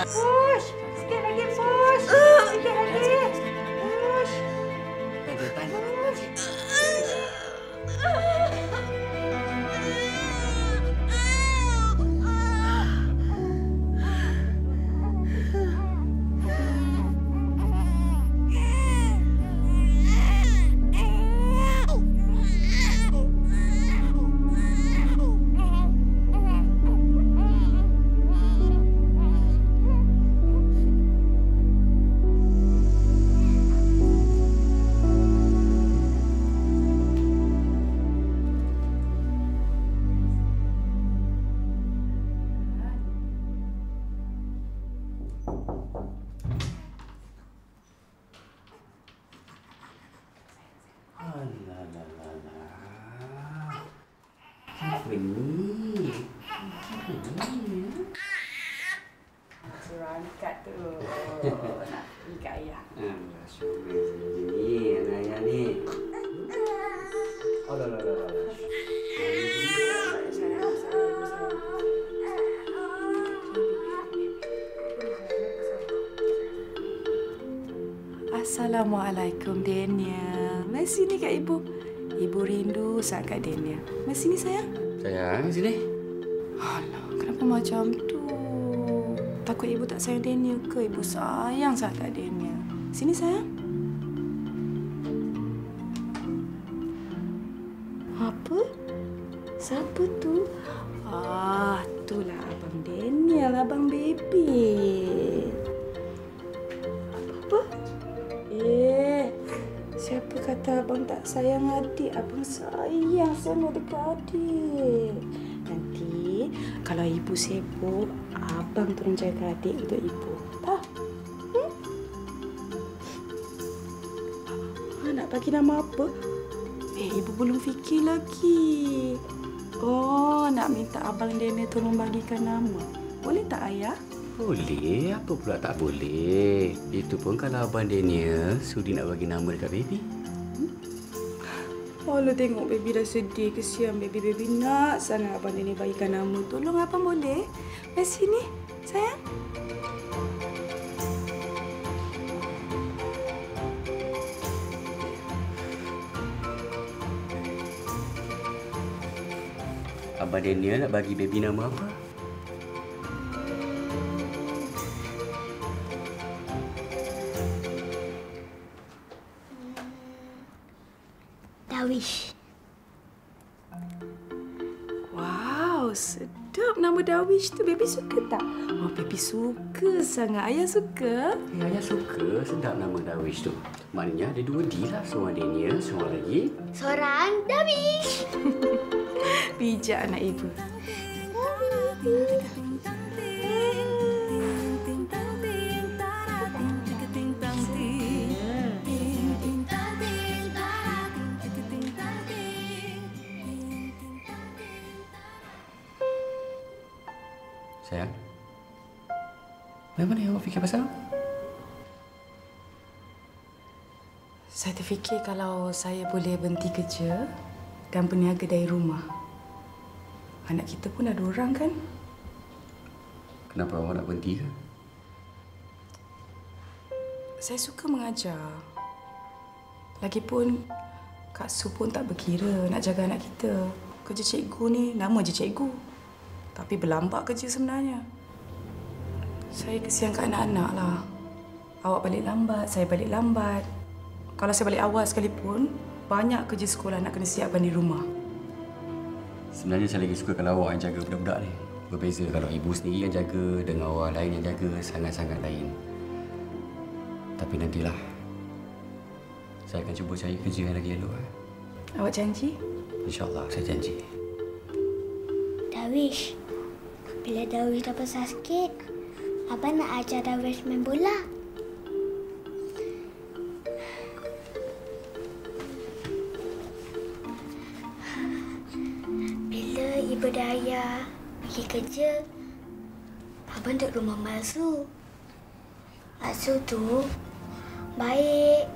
Push. Sikit lagi, push. Sikit lagi. Push. Push. Apa ni? Serangkat tu. Nak pergi kat ayah. Syukur ni anak ayah ni. Alah. Assalamualaikum, Daniel. Mari sini kat ibu. Ibu rindu sangat kat Daniel. Mari sini, sayang. Sayang, sini. Alah, kenapa macam tu? Takut ibu tak sayang Daniel ke? Ibu sayang sangat kat Daniel. Sini, sayang. Apa? Siapa tu? Itulah Abang Daniel, Abang Baby. Apa? Siapa kata Abang tak sayang adik? Abang sayang sangat dekat adik. Nanti kalau ibu sibuk, Abang turun jaga adik untuk ibu. Tak? Nak bagi nama apa? Ibu belum fikir lagi. Nak minta Abang Daniel tolong bagikan nama. Boleh tak, ayah? Boleh, apa pula tak boleh. Itu pun kalau Abang Daniel sudi nak bagi nama dekat baby. Kalau tengok baby dah sedih, kesian baby nak sangat Abang Daniel bagikan nama. Tolong Abang boleh? Mari sini, sayang. Abang Daniel nak bagi baby nama apa? Darwish. Wow, sedap nama Darwish tu. Baby suka tak? Oh, baby suka sangat. Ayah suka? Ayah suka, sedap nama Darwish tu. Maknanya ada dua D lah. Seorang Daniel, seorang lagi. Seorang Darwish. Bijak anak ibu. Sayang, mana awak fikir pasal? Saya terfikir kalau saya boleh berhenti kerja dan berniaga dari rumah. Anak kita pun ada orang kan? Kenapa awak nak berhenti ke? Saya suka mengajar. Lagipun Kak Su pun tak berkira nak jaga anak kita. Kerja cikgu ni nama je cikgu. Tapi berlambat kerja sebenarnya. Saya kesian kat anak-anak lah. Awak balik lambat, saya balik lambat. Kalau saya balik awal sekalipun, banyak kerja sekolah nak kena siapkan di rumah. Sebenarnya saya lagi suka kalau awak yang jaga budak-budak ni. Berbeza kalau ibu sendiri yang jaga dengan orang lain yang jaga sangat-sangat lain. Tapi nantilah. Saya akan cuba cari kerja yang lagi elok. Awak janji? InsyaAllah, saya janji. Darwish, bila Darwish dah besar sikit, Abang nak ajar Darwish main bola. Bila ibu dan ayah pergi kerja, Abang duduk rumah Mak Su. Mak Su tu baik,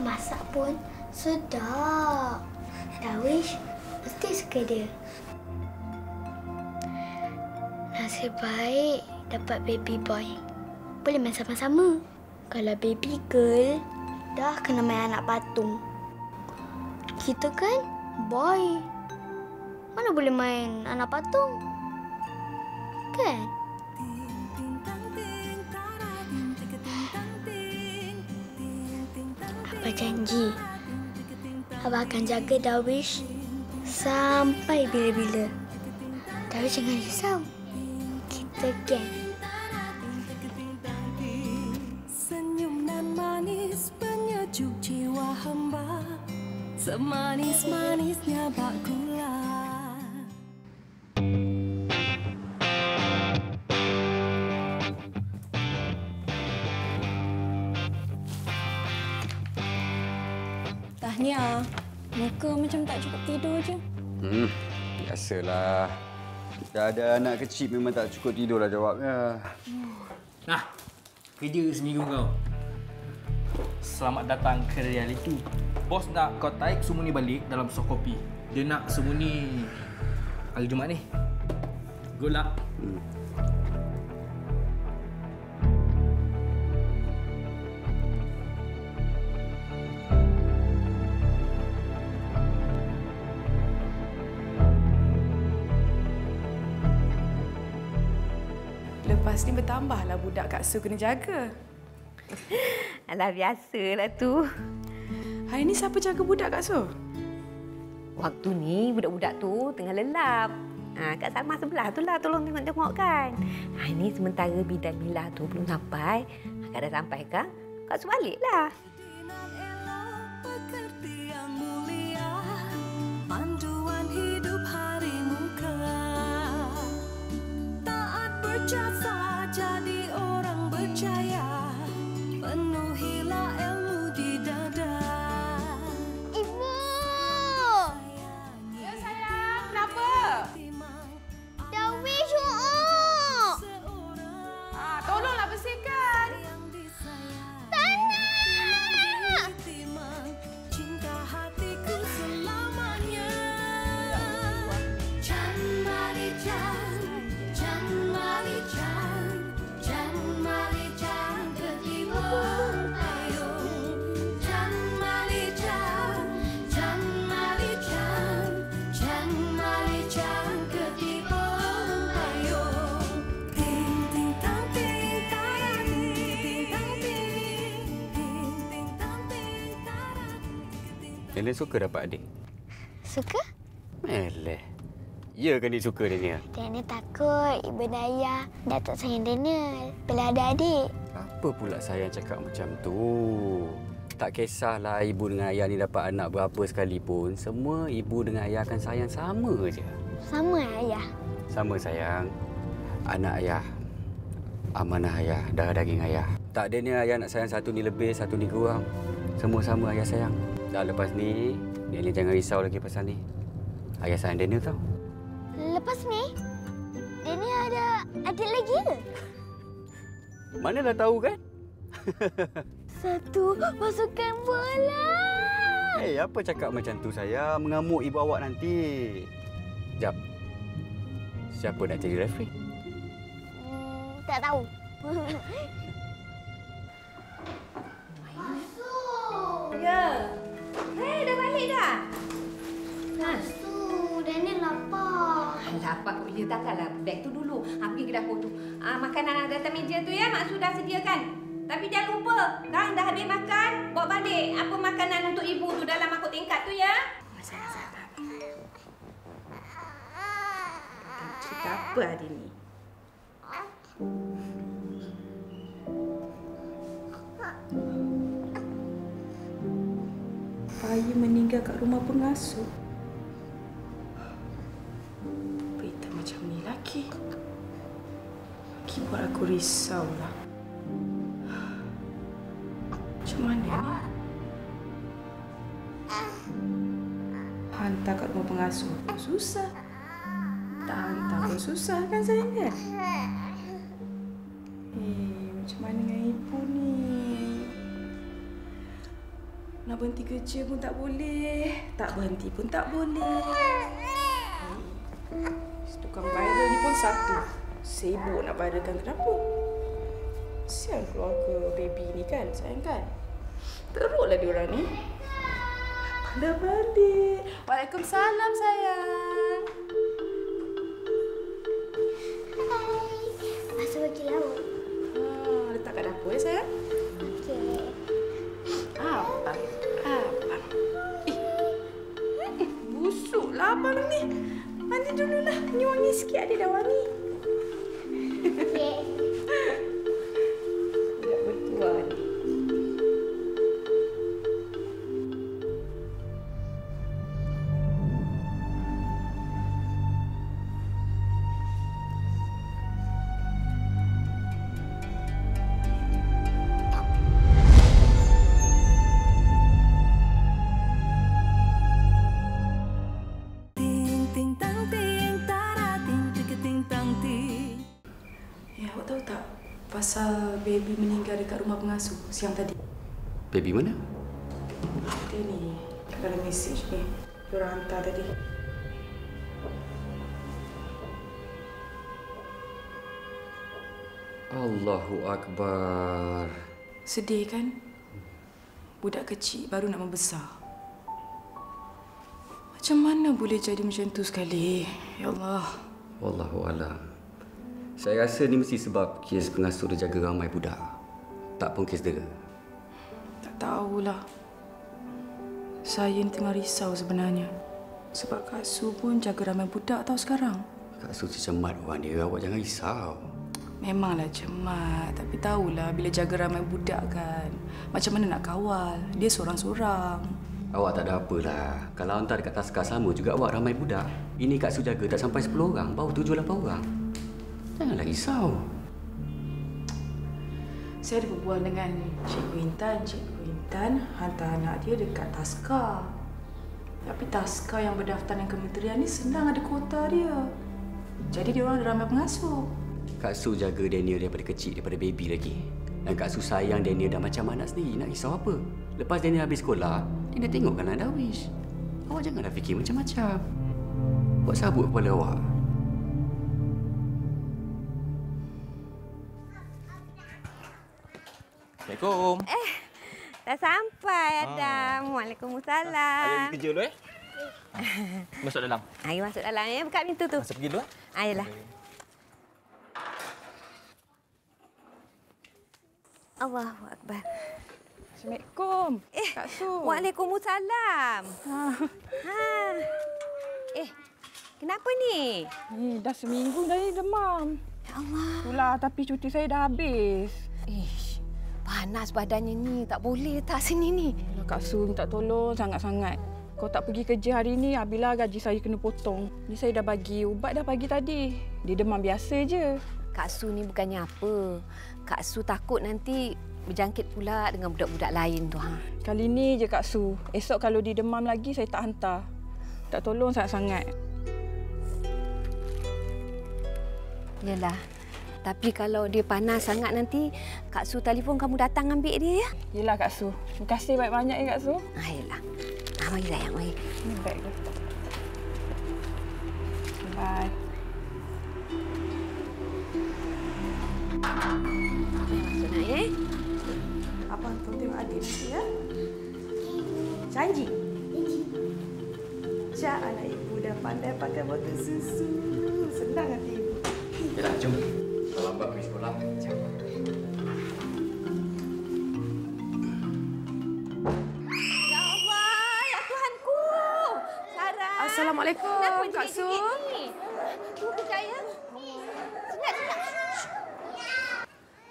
masak pun sedap. Darwish mesti suka dia. Nasib baik dapat baby boy. boleh main sama-sama. Kalau baby girl, dah kena main anak patung. Kita kan boy. Mana boleh main anak patung? Kan? Abah janji, Abah akan jaga Darwish sampai bila-bila. Darwish jangan risau. Kita geng. Senyum nan manis penyejuk jiwa hamba, semanis-manisnya bak gula. Tahniah. Muka macam tak cukup tidur je. Biasalah. Dah ada anak kecil memang tak cukup tidur lah jawabnya. Nah, kerja seminggu kau. Selamat datang ke realiti. Bos nak kau tarik semua ni balik dalam soft copy. Dia nak semua ni hari Jumaat ni. Good luck. Lepas ni bertambahlah budak Kak Su kena jaga. Alah, biasalah tu. Hari ni siapa jaga budak Kak Su? Waktu ni budak-budak tu tengah lelap. Kak Salma sebelah tu lah tolong tengok-tengok kan. Ini sementara bidan Mila tu belum sampai. Kak dah sampai kan? Kak Su baliklah. Pekerti yang mulia, panduan hidup hari muka. Taat berjasa jadi orang berjaya, penuhilah ilmu di dada. Ibu! Ya sayang, kenapa? Darwish Tolonglah bersihkan. Cinta hatiku selamanya. Chan Malichan, Chan Malichan, Chan Malichan ketimbang ayo. Chan Malichan, Chan Malichan, Chan Malichan ketimbang ayo. Ting ting tang ting tarang, ting tang ting, ting tang ting tarang. Daniel suka dapat adik? Suka? Eleh. Ya ke ni suka Daniel? Daniel takut ibu dan ayah dah tak sayang Daniel bila ada adik. Apa pula sayang cakap macam tu? Tak kisahlah ibu dengan ayah ni dapat anak berapa sekalipun, semua ibu dengan ayah akan sayang sama je. Sama ayah. Sama sayang. Anak ayah, amanah ayah, darah daging ayah. Tak ada ni ayah nak sayang satu ni lebih, satu ni kurang. Semua sama ayah sayang. Dah lepas ni, Daniel jangan risau lagi pasal ni. Ayah sayang Daniel tau. Lepas ni, Daniel ada adik lagi ke? Mana dah tahu kan? Satu pasukan bola. Apa cakap macam tu sayang? Mengamuk ibu awak nanti. Jap. Siapa nak jadi referee? Tak tahu. Ya. Dah balik dah? Daniel lapar. Lapar kau. Ya, takkanlah beg tu dulu. Pergi ke dapur tu. Makanan ada atas meja tu ya, Mak Su dah sediakan. Tapi jangan lupa, kan dah habis makan, bawa balik apa makanan untuk ibu tu dalam mangkuk tingkat tu ya. Cerita apa hari ni? Bayi meninggal kat rumah pengasuh. Berita macam ni lagi. Lagi buat aku risaulah. Macam mana ni? Hantar kat rumah pengasuh pun susah. Tak hantar pun susah kan sayang kan? Macam mana dengan ibu ni? Nak berhenti kerja pun tak boleh. Tak berhenti pun tak boleh. Tukang viral ni pun satu. Sibuk nak viralkan ke dapur. Kesian keluarga baby ni kan, sayang kan? Teruklah diorang ni. Pandai balik. Waalaikumsalam sayang. Hai. Masuk bagi lauk. Letak kat dapur ya sayang. Okey. Apa? Busuklah abang ni. Mandi dululah. Ni wangi sikit, adik dah wangi. Okey. Tidak bertuan. Pasal baby meninggal dekat rumah pengasuh siang tadi. Baby mana? Dia ni, kat dalam mesej ni. Diorang hantar tadi. Allahu Akbar. Sedih kan? Budak kecil baru nak membesar. Macam mana boleh jadi macam tu sekali? Ya Allah. Wallahualam. Saya rasa ni mesti sebab kes pengasuh dia jaga ramai budak. Tak pun kes dera. Tak tahulah. Saya ni tengah risau sebenarnya. Sebab Kak Su pun jaga ramai budak tau sekarang. Kak Su cemat orang dia. Awak jangan risau. Memanglah cemat. Tapi tahulah bila jaga ramai budak kan. Macam mana nak kawal? Dia seorang-seorang. Awak tak ada apalah. Kalau hantar dekat taskar sama juga awak ramai budak. Ini Kak Su jaga tak sampai 10 orang. Baru 7-8 orang. Janganlah risau. Saya ada berbual dengan Cikgu Intan. Cikgu Intan hantar anak dia dekat taskar. Tapi taskar yang berdaftar dengan kementerian ni senang ada kuota dia. Jadi dia orang ada ramai pengasuh. Kak Su jaga Daniel daripada kecil, daripada baby lagi. Dan Kak Su sayang Daniel dah macam anak sendiri. Nak risau apa? Lepas Daniel habis sekolah, dia dah tengokkan anak Darwish. Awak janganlah fikir macam-macam. Buat sabut kepala awak. Assalamualaikum. Dah sampai Adam. Waalaikumsalam. Ayah pergi kerja dulu Masuk dalam. Ayo masuk dalam ya. Buka pintu tu. Masuk pergi dulu Ayolah. Allahu Akbar. Assalamualaikum. Kak Su. Waalaikumsalam. Kenapa ni? Dah seminggu dah ni demam. Ya Allah. Itulah, tapi cuti saya dah habis. Panas badannya ni. Tak boleh letak sini ni. Alah, Kak Su minta tolong sangat-sangat. Kau tak pergi kerja hari ni, habislah gaji saya kena potong. Ni saya dah bagi ubat dah pagi tadi. Dia demam biasa je. Kak Su ni bukannya apa. Kak Su takut nanti berjangkit pula dengan budak-budak lain tu. Kali ni je Kak Su. Esok kalau dia demam lagi, saya tak hantar. Tak tolong sangat-sangat. Yalah. Tapi kalau dia panas sangat nanti, Kak Su telefon kamu datang ambil dia ya. Yelah Kak Su. Terima kasih banyak-banyak ya Kak Su. Yalah. Mari sayang, mari. Ini beg dia. Bye. Masuk nak ya. Abang tu tengok adik ya. Janji. Cak anak ibu dah pandai pakai botol susu. Senang hati ibu. Yalah, jom. Kalau lambat pergi sekolah. Jom. Ya Allah, ya Tuhanku. Sarah. Assalamualaikum, Kenapa Kak Su? jerit-jerit ni? Tunggu kejap ya. Sengat.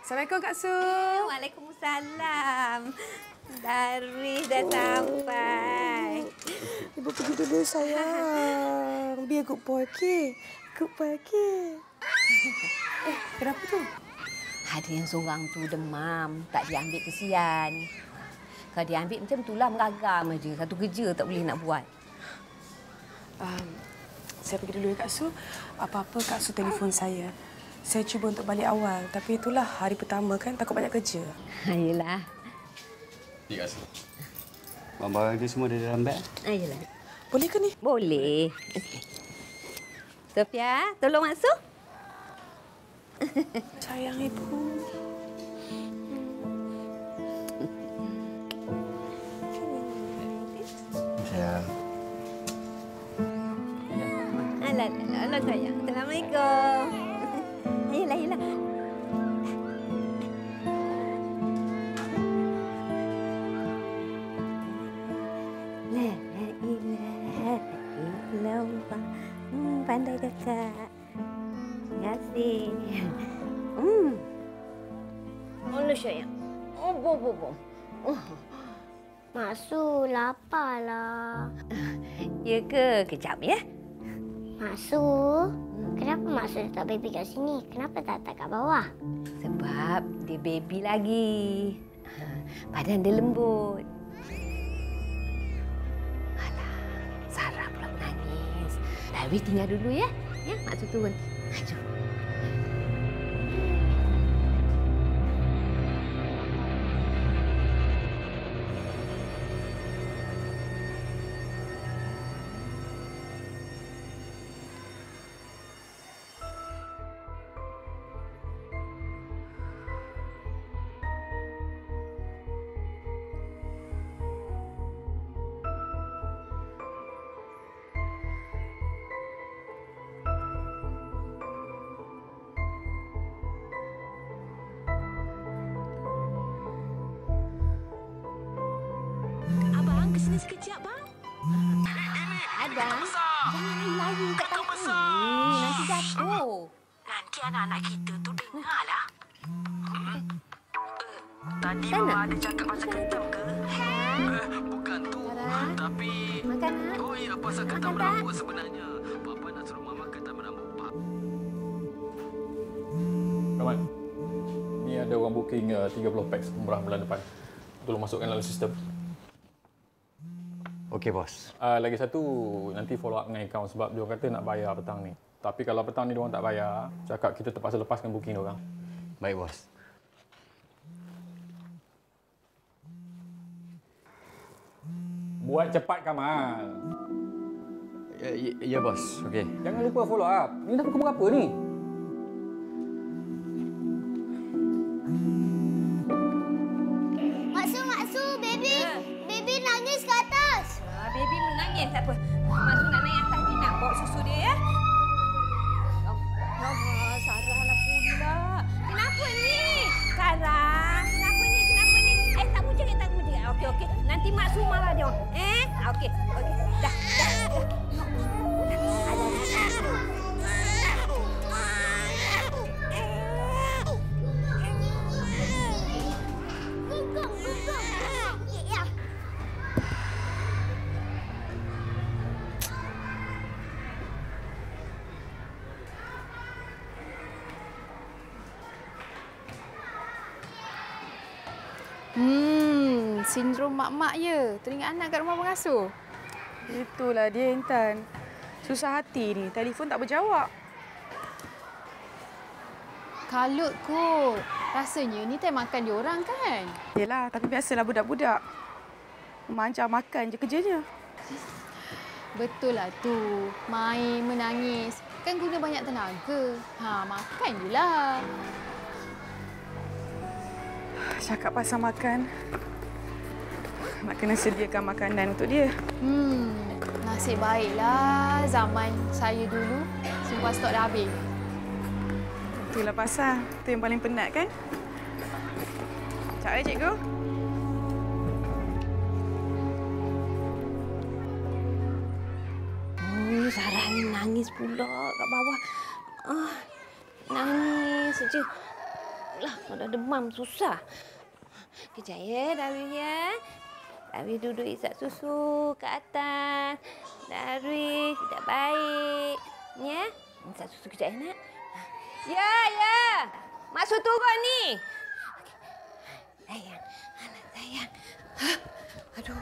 Assalamualaikum Kak Su. Waalaikumsalam. Darwish dah sampai. Ibu pergi dulu sayang. Be a good boy, okay? Good boy, okay? Kenapa tu? Ada yang seorang tu demam. Tak diambil kesian. Kalau diambil macam itulah meragam aja. Satu kerja tak boleh nak buat. Saya pergi dulu ya Kak Su. Apa-apa Kak Su telefon saya. Saya cuba untuk balik awal. Tapi itulah hari pertama kan takut banyak kerja. Ayolah. Terima kasih. Barang-barang dia semua ada dalam beg. Ayolah. Boleh ke ni? Boleh. Okey. Sofia, tolong masuk. Sayang ibu. Alah sayang. Assalamualaikum. Ayolah. La ilaha illallah. Pandai kakak. Terima kasih. Alah sayang. Bobo. Mak Su, laparlah. Ya ke? Kejap ya. Mak Su, kenapa Mak Su letak baby kat sini? Kenapa tak letak kat bawah? Sebab dia baby lagi. Badan dia lembut. Alah, Sarah pula menangis. Darwi tinggal dulu ya. Ya, Mak Su turun. Maju. Abang, kesini sekejap, bang. Abang, jangan lari kat tangga ni. Nanti jatuh. Nanti anak-anak kita tu dengarlah. Tadi Mama ada cakap pasal ketam ke? Bukan tu. Tapi... Makan, nak? Oh ya, pasal ketam rambut sebenarnya. Papa nak suruh Mama ketam rambut Pak. Rahman, ni ada orang booking 30 pax umrah bulan depan. Tolong masukkan dalam sistem. Okey, bos. Lagi satu, nanti follow up dengan akaun sebab dia kata nak bayar petang ni. Tapi kalau petang ni dia orang tak bayar, cakap kita terpaksa lepaskan booking dia orang. Baik, bos. Buat cepat, Kamal. Ya, bos. Okey. Jangan lupa follow up. Ni dah pukul berapa ni? Mak Su, baby. Baby nangis ke atas. Baby menangis. Tak apa. Mak Su nak naik atas ni nak bawa susu dia ya. Sarah lah pula. Kenapa ni? Sarah, kenapa ni? Tak mau jerit. Okey. Nanti Mak Su marah dia. Okey. Dah. Sindrom mak-mak je. Teringat anak kat rumah pengasuh. Itulah dia, Intan. Susah hati ni. Telefon tak berjawab. Kalut kot. Rasanya ni time makan diorang kan? Yelah, tapi biasalah budak-budak. Memancar makan je kerjanya. Betul lah tu. Main, menangis. Kan guna banyak tenaga. Makan je lah. Cakap pasal makan. Nak kena sediakan makanan untuk dia. Nasib baiklah zaman saya dulu semua stok dah habis. Itulah pasal. Itu yang paling penat kan? Sekejap cikgu. Sarah ni nangis pula kat bawah. Nangis saja. Lah, kalau demam susah. Kejap ya, Darwi ya. Darwi duduk isap susu ke atas. Darwi, tidak baik. Ya, isap susu kejap ya, nak. Ya. Masuk turun ni. Sayang. Anak sayang. Aduh.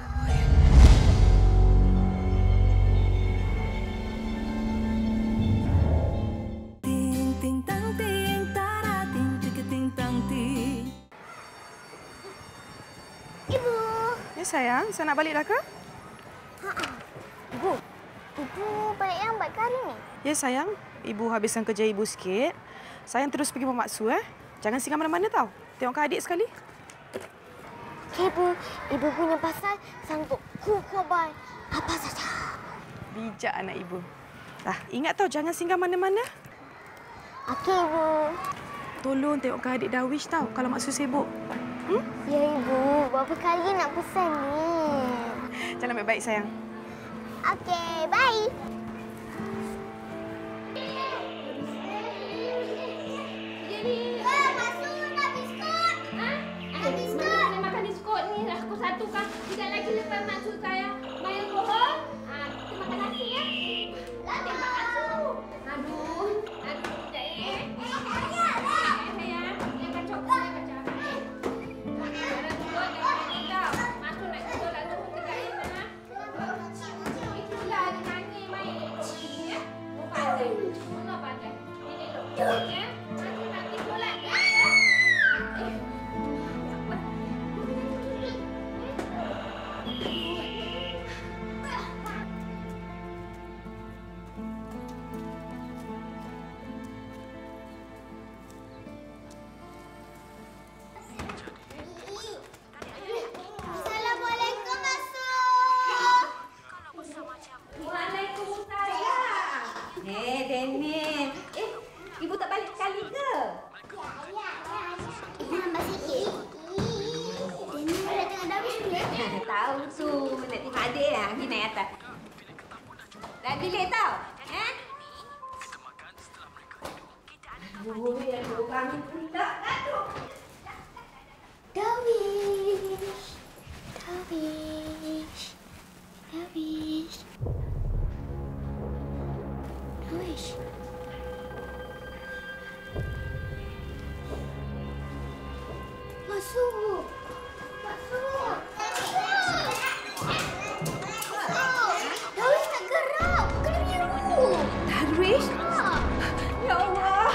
Ya sayang, saya nak balik dah ke? Ibu balik lambat ke hari ni? Ya sayang, ibu habiskan kerja ibu sikit. Sayang terus pergi Mak Su Jangan singgah mana-mana tau. Tengok adik sekali. Ibu punya pasal sanggup kukubai apa saja. Bijak anak ibu. Ingat tau, jangan singgah mana-mana. Okey, Ibu. Tolong tengokkan adik Darwish tau kalau Mak Su sibuk. Ya, Ibu. Berapa kali nak pesan ni? Jalan baik-baik, sayang. Okey, bye. Saya makan biskut ni. Aku satu kan. Tidak lagi lepas maksud saya. Main bohong. Kita makan nasi ya. Tembak masuk. Aduh. Sekejap sayang. Yang kacau. Yang kacau. Jangan turun. Jangan tinggal. Masuk nak tidur lah. Tunggu sekejap ya. Itulah dia nangis main. Ya. Pandai. Allah pandai. Ini duduk. Ya. Masuk nak tidur lah. Ya. Assalamualaikum, Masuk. Waalaikumsalam. Daniel. Ibu tak balik sekali ke? Ibu nambah sikit. Ini boleh tengok Darwish ni. Tahu tu. Nak tengok adik lah. Pergi naik atas. Dah bilik tau. Aduh, yang orang ni pula. Aduh. Darwish. Darwish. Darwish. Darwish. Masuk. Masuk. Darwish tak gerak. Kena biru. Darwish? Ya Allah.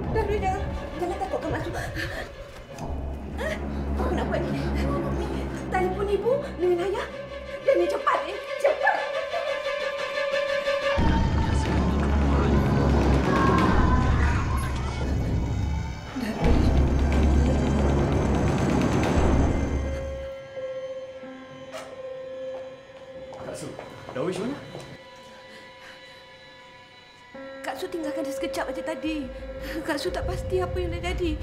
Darwish, jangan takut kau masuk. Apa nak buat ni? Telefon ibu dengan ayah. Dan cepat ni, cepat. Kak Su, Darwish mana? Kak Su tinggalkan dia sekejap aja tadi. Kak Su tak pasti apa yang dah jadi.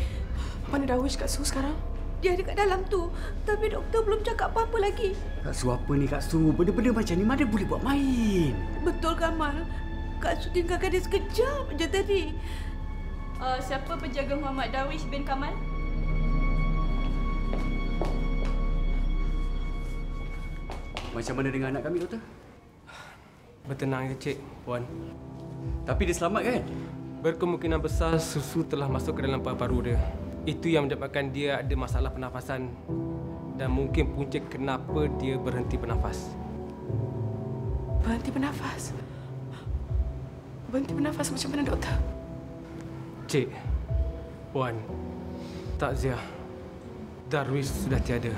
Mana Darwish Kak Su sekarang? Dia ada kat dalam tu. Tapi doktor belum cakap apa-apa lagi. Kak Su apa ni Kak Su? Benda-benda macam ni mana boleh buat main? Betul Kamal. Kak Su tinggalkan dia sekejap aja tadi. Siapa penjaga Muhammad Darwish bin Kamal? Macam mana dengan anak kami, Doktor? Bertenang je, Cik, Puan. Tapi dia selamat kan? Berkemungkinan besar susu telah masuk ke dalam paru-paru dia. Itu yang menyebabkan dia ada masalah pernafasan dan mungkin punca kenapa dia berhenti bernafas. Berhenti bernafas? Berhenti bernafas macam mana, Doktor? Cik, Puan, takziah. Darwish sudah tiada.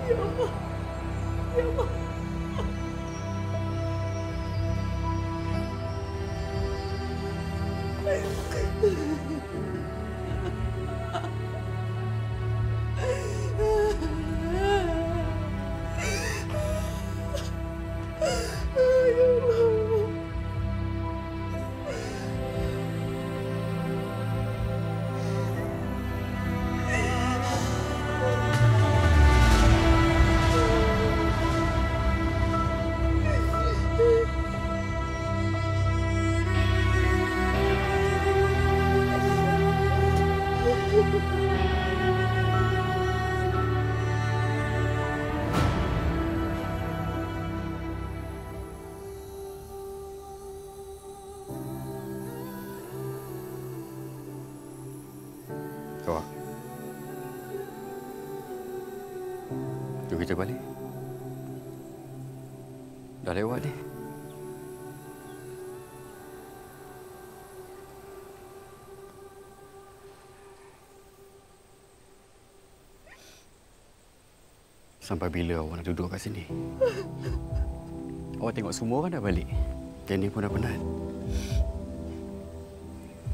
Ya Allah. Ya Allah. Kau. Jom kita balik. Dah lewat ni. Sampai bila awak nak duduk kat sini? Awak tengok semua orang dah balik. Kenny pun dah penat.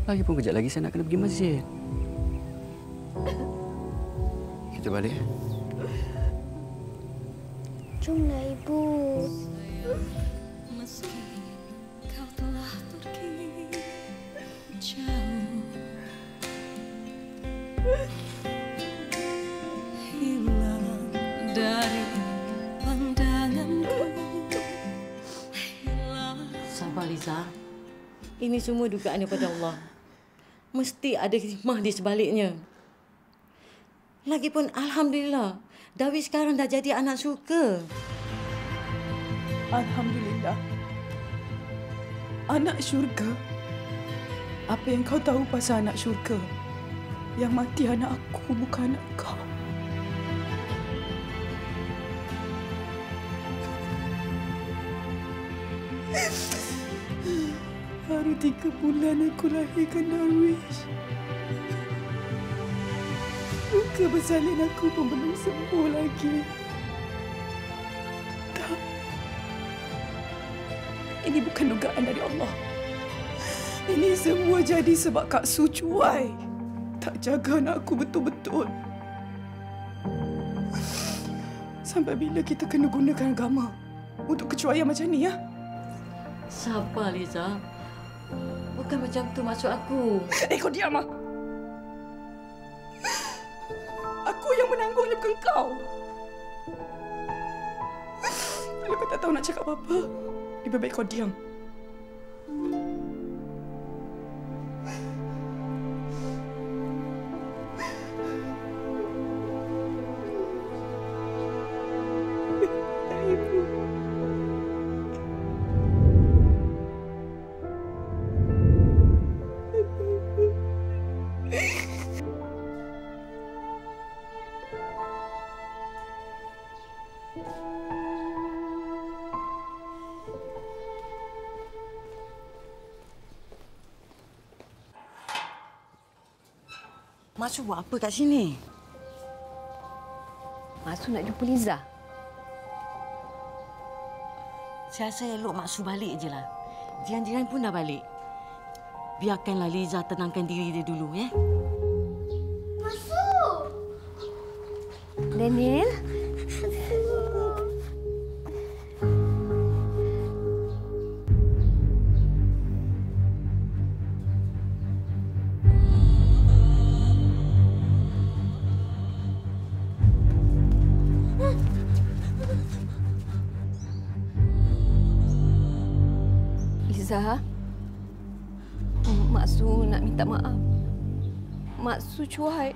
Lagipun kejap lagi saya nak kena pergi masjid. Kita balik. Jomlah, Ibu. Meski kau telah pergi jauh, hilang dari pandanganku. Sabar, Liza. Ini semua dugaan daripada Allah. Mesti ada hikmah di sebaliknya. Lagipun Alhamdulillah, Darwish sekarang dah jadi anak syurga. Alhamdulillah. Anak syurga? Apa yang kau tahu pasal anak syurga? Yang mati anak aku, bukan anak kau. Baru 3 bulan aku lahirkan Darwish. Luka bersalin aku pun belum sembuh lagi. Tak. Ini bukan dugaan dari Allah. Ini semua jadi sebab Kak Su cuai. Tak jaga anak aku betul-betul. Sampai bila kita kena gunakan agama untuk kecuaian macam ni, ya? Sabar, Liza. Bukan macam tu maksud aku. Kau diam, ah. Aku yang menanggungnya, bukan kau. Kalau kau tak tahu nak cakap apa-apa, lebih baik kau diam. Mak Su buat apa kat sini? Mak Su nak jumpa Liza. Saya rasa elok Mak Su balik je lah. Jiran-jiran pun dah balik. Biarkanlah Liza tenangkan diri dia dulu, ya? Mak Su! Daniel? Liza, Mak Su nak minta maaf. Mak Su cuai.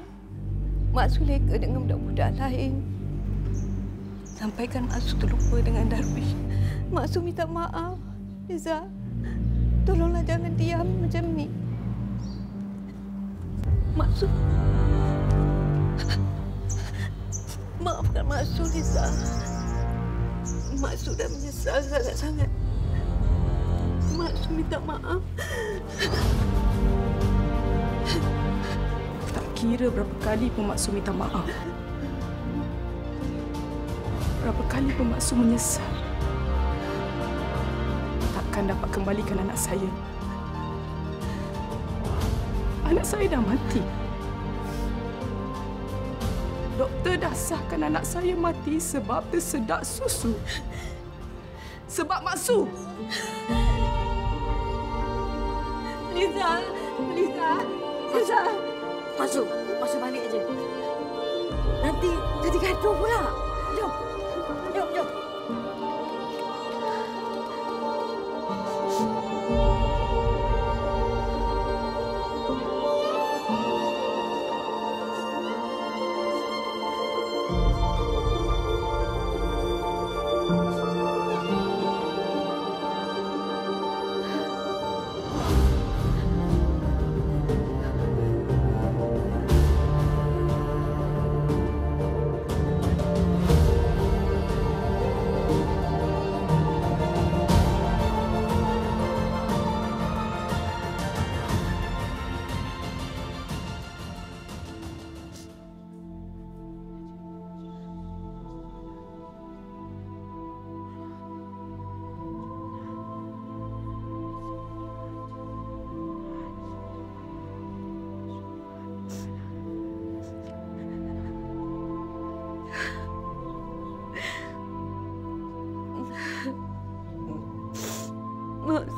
Mak Su leka dengan budak-budak lain. Sampaikan Mak Su terlupa dengan Darwish. Mak Su minta maaf. Liza, tolonglah jangan diam macam ni. Mak Su. Maafkan Mak Su, Liza. Mak Su dah menyesal sangat-sangat. Mak Su minta maaf. Tak kira berapa kali pun Mak Su minta maaf. Berapa kali pun Mak Su menyesal. Takkan dapat kembalikan anak saya. Anak saya dah mati. Doktor dah sahkan anak saya mati sebab tersedak susu. Sebab Mak Su. Liza! Liza! Liza! Masuk balik aja. Nanti jadi gaduh pula. Jom. Jom.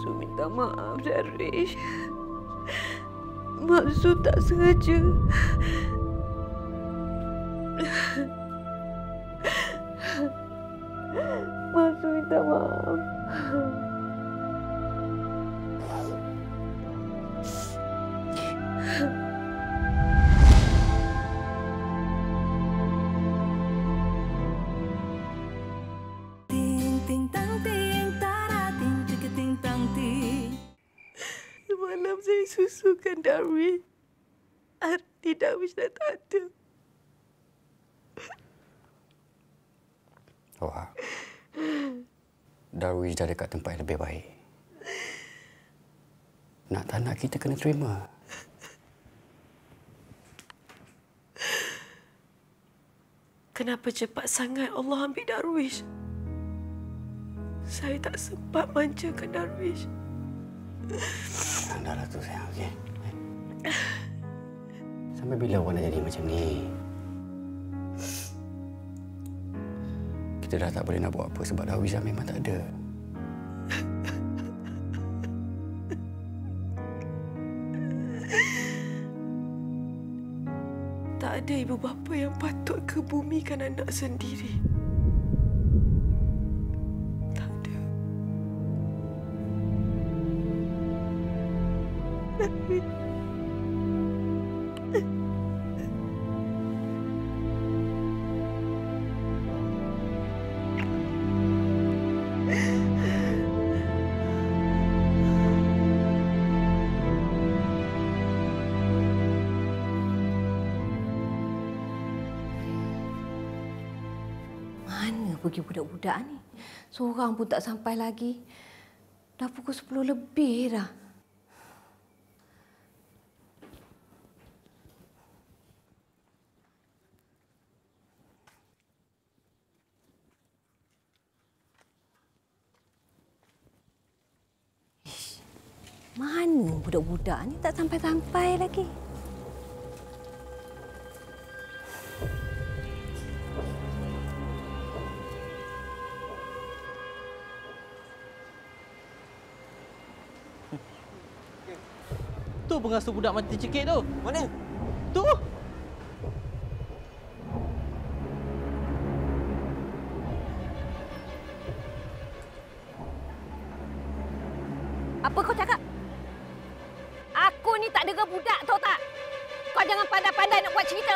Maksud minta maaf, Darwish. Maksud tak sengaja. Maksud minta maaf. Semalam saya susukan Darwish. Arti Darwish dah tak ada. Wah. Darwish dah dekat tempat yang lebih baik. Nak tak nak kita kena terima. Kenapa cepat sangat Allah ambil Darwish? Saya tak sempat manjakan Darwish. Dah lah tu sayang, okey? Sampai bila awak nak jadi macam ni? Kita dah tak boleh nak buat apa sebab Darwish dah memang tak ada. Tak ada ibu bapa yang patut kebumikan anak sendiri. Tak ada. Mana pergi budak-budak ni? Seorang pun tak sampai lagi. Dah pukul 10 lebih dah. Ish, mana budak-budak ni tak sampai-sampai lagi? Tu pengasuh budak mati cekik tu. Mana? Tu. Apa kau cakap? Aku ni tak dera budak, tahu tak? Kau jangan pandai-pandai nak buat cerita.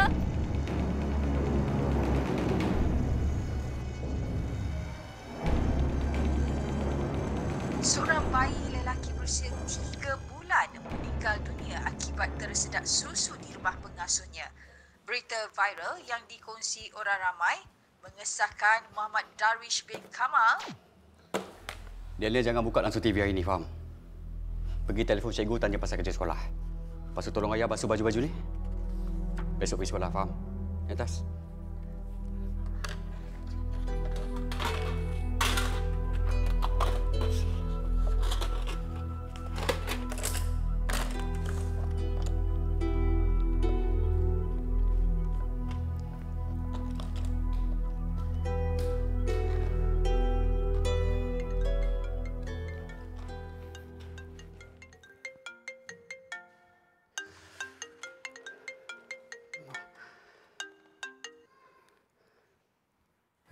Seorang bayi lelaki berusia 3 bulan meninggal dunia akibat tersedak susu di rumah pengasuhnya. Berita viral yang dikongsi orang ramai mengesahkan Muhammad Darwish bin Kamal. Dia jangan buka langsung TV hari ni, faham? Pergi telefon cikgu tanya pasal kerja sekolah. Lepas tu tolong ayah basuh baju-baju ni. Besok pergi sekolah, faham? Di atas.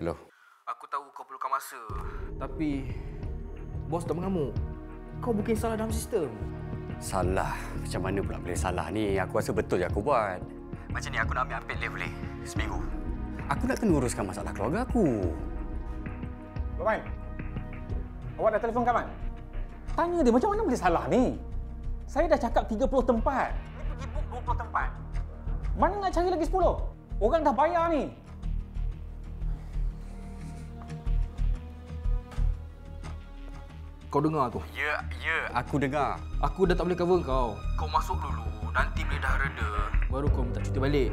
Hello. Aku tahu kau perlukan masa. Tapi bos dah mengamuk. Kau bukan salah dalam sistem. Salah? Macam mana pula boleh salah ni? Aku rasa betul je aku buat. Macam ni aku nak ambil unpaid leave boleh? Seminggu. Aku nak kena uruskan masalah keluarga aku. Kawan, awak dah telefon kawan? Tanya dia macam mana boleh salah ni? Saya dah cakap 30 tempat. Ni pergi book 20 tempat. Mana nak cari lagi 10? Orang dah bayar ni. Kau dengar tu? Ya, aku dengar. Aku dah tak boleh cover kau. Kau masuk dulu. Nanti bila dah reda, baru kau minta cuti balik.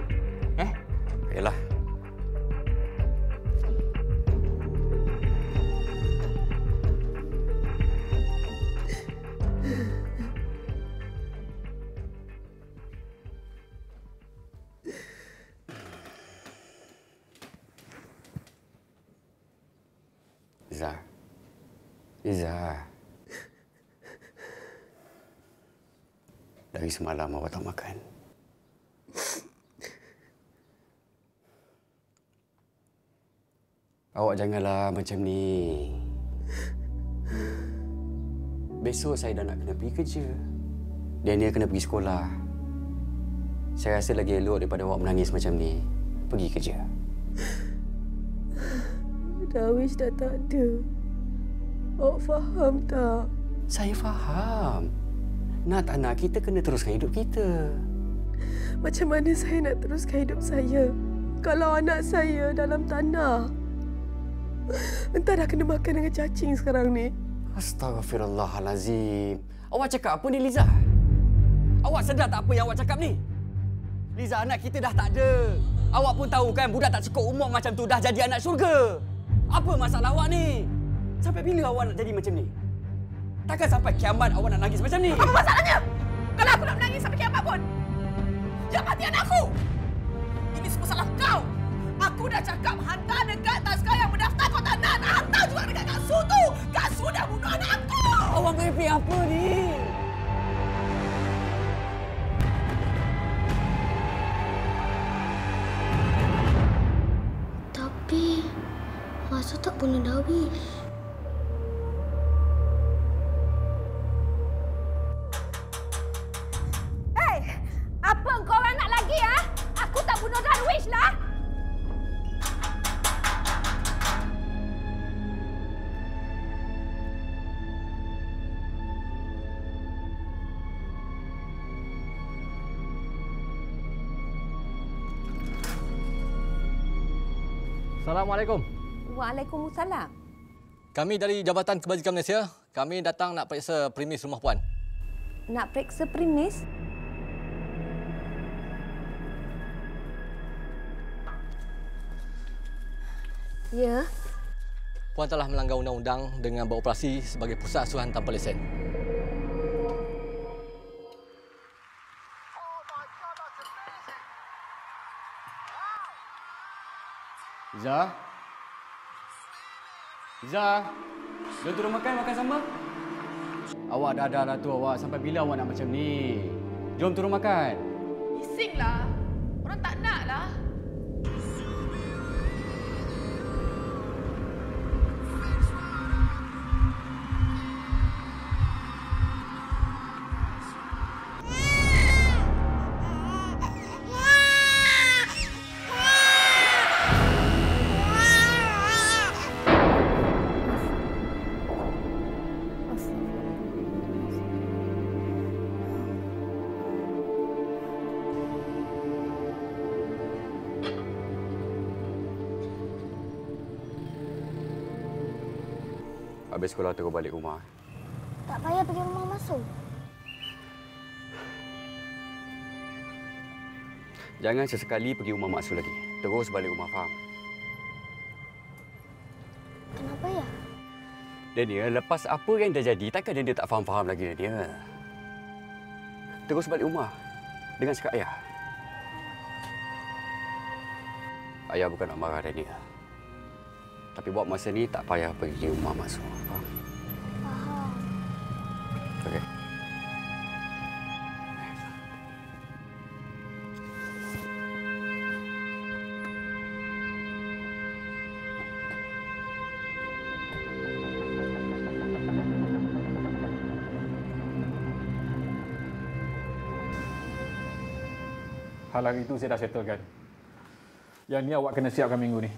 Yalah. Izzah. Dari semalam awak tak makan. Awak janganlah macam ni. Besok saya dah nak kena pergi kerja. Daniel kena pergi sekolah. Saya rasa lagi elok daripada awak menangis macam ni. Pergi kerja. Darwish dah tak ada. Awak faham tak? Saya faham. Nak tak nak, kita kena teruskan hidup kita. Macam mana saya nak teruskan hidup saya kalau anak saya dalam tanah? Entah dah kena makan dengan cacing sekarang ni. Astaghfirullahalazim. Awak cakap apa ni, Liza? Awak sedar tak apa yang awak cakap ni? Liza, anak kita dah tak ada. Awak pun tahu kan, budak tak cukup umur macam tu dah jadi anak syurga. Apa masalah awak ni? Sampai bila awak nak jadi macam ni? Takkan sampai kiamat awak nak nangis macam ni? Apa masalahnya? Kalau aku nak menangis sampai kiamat pun, yang mati anakku. Ini semua salah kau. Aku dah cakap hantar dekat Tazkar yang berdaftar kau tak nak. Hantar juga dekat Kak Su tu. Kak Su dah bunuh anak aku. Awak merepek apa ni? Tapi, Mak Su tak bunuh Darwish. Apa kau orang nak lagi, ya? Aku tak bunuh Darwish lah. Assalamualaikum. Waalaikumsalam. Kami dari Jabatan Kebajikan Malaysia. Kami datang nak periksa premis rumah puan. Nak periksa premis? Ya. Puan telah melanggar undang-undang dengan beroperasi sebagai pusat asuhan tanpa lesen. Liza? Liza? Jom turun makan sama? Awak dah tu awak. Sampai bila awak nak macam ni? Jom turun makan. Bisinglah. Orang tak nak lah. Habis sekolah terus balik rumah. Tak payah pergi rumah Masuk. Jangan sesekali pergi rumah Mak Su lagi. Terus balik rumah, faham? Kenapa ya? Daniel, lepas apa yang dah jadi, takkan Daniel tak faham-faham lagi, Daniel. Terus balik rumah dengan cakap ayah. Ayah bukan nak marah Daniel. Tapi buat masa ni tak payah pergi rumah Mak Su. Faham? Faham. Okey. Hal hari itu saya dah settlekan. Yang ni awak kena siapkan minggu ni.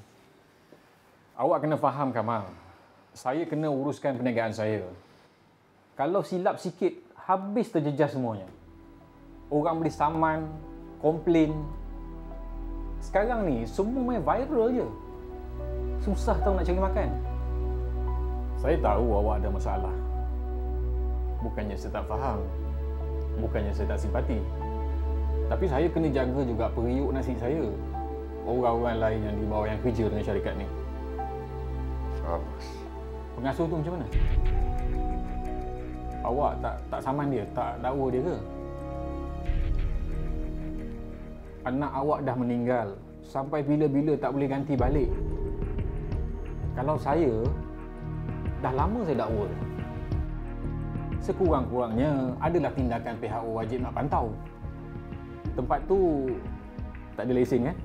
Awak kena faham, Kamal. Saya kena uruskan perniagaan saya. Kalau silap sikit, habis terjejas semuanya. Orang beli saman, komplain. Sekarang ni, semua main viral je. Susah tahu nak cari makan. Saya tahu awak ada masalah. Bukannya saya tak faham. Bukannya saya tak simpati. Tapi saya kena jaga juga periuk nasi saya. Orang-orang lain yang di bawah yang kerja dengan syarikat ni. Pengasuh tu macam mana? Awak tak saman dia, tak dakwa dia ke? Anak awak dah meninggal. Sampai bila-bila tak boleh ganti balik. Kalau saya, dah lama saya dakwa dia. Sekurang-kurangnya adalah tindakan PHO wajib nak pantau. Tempat tu tak ada lesen kan?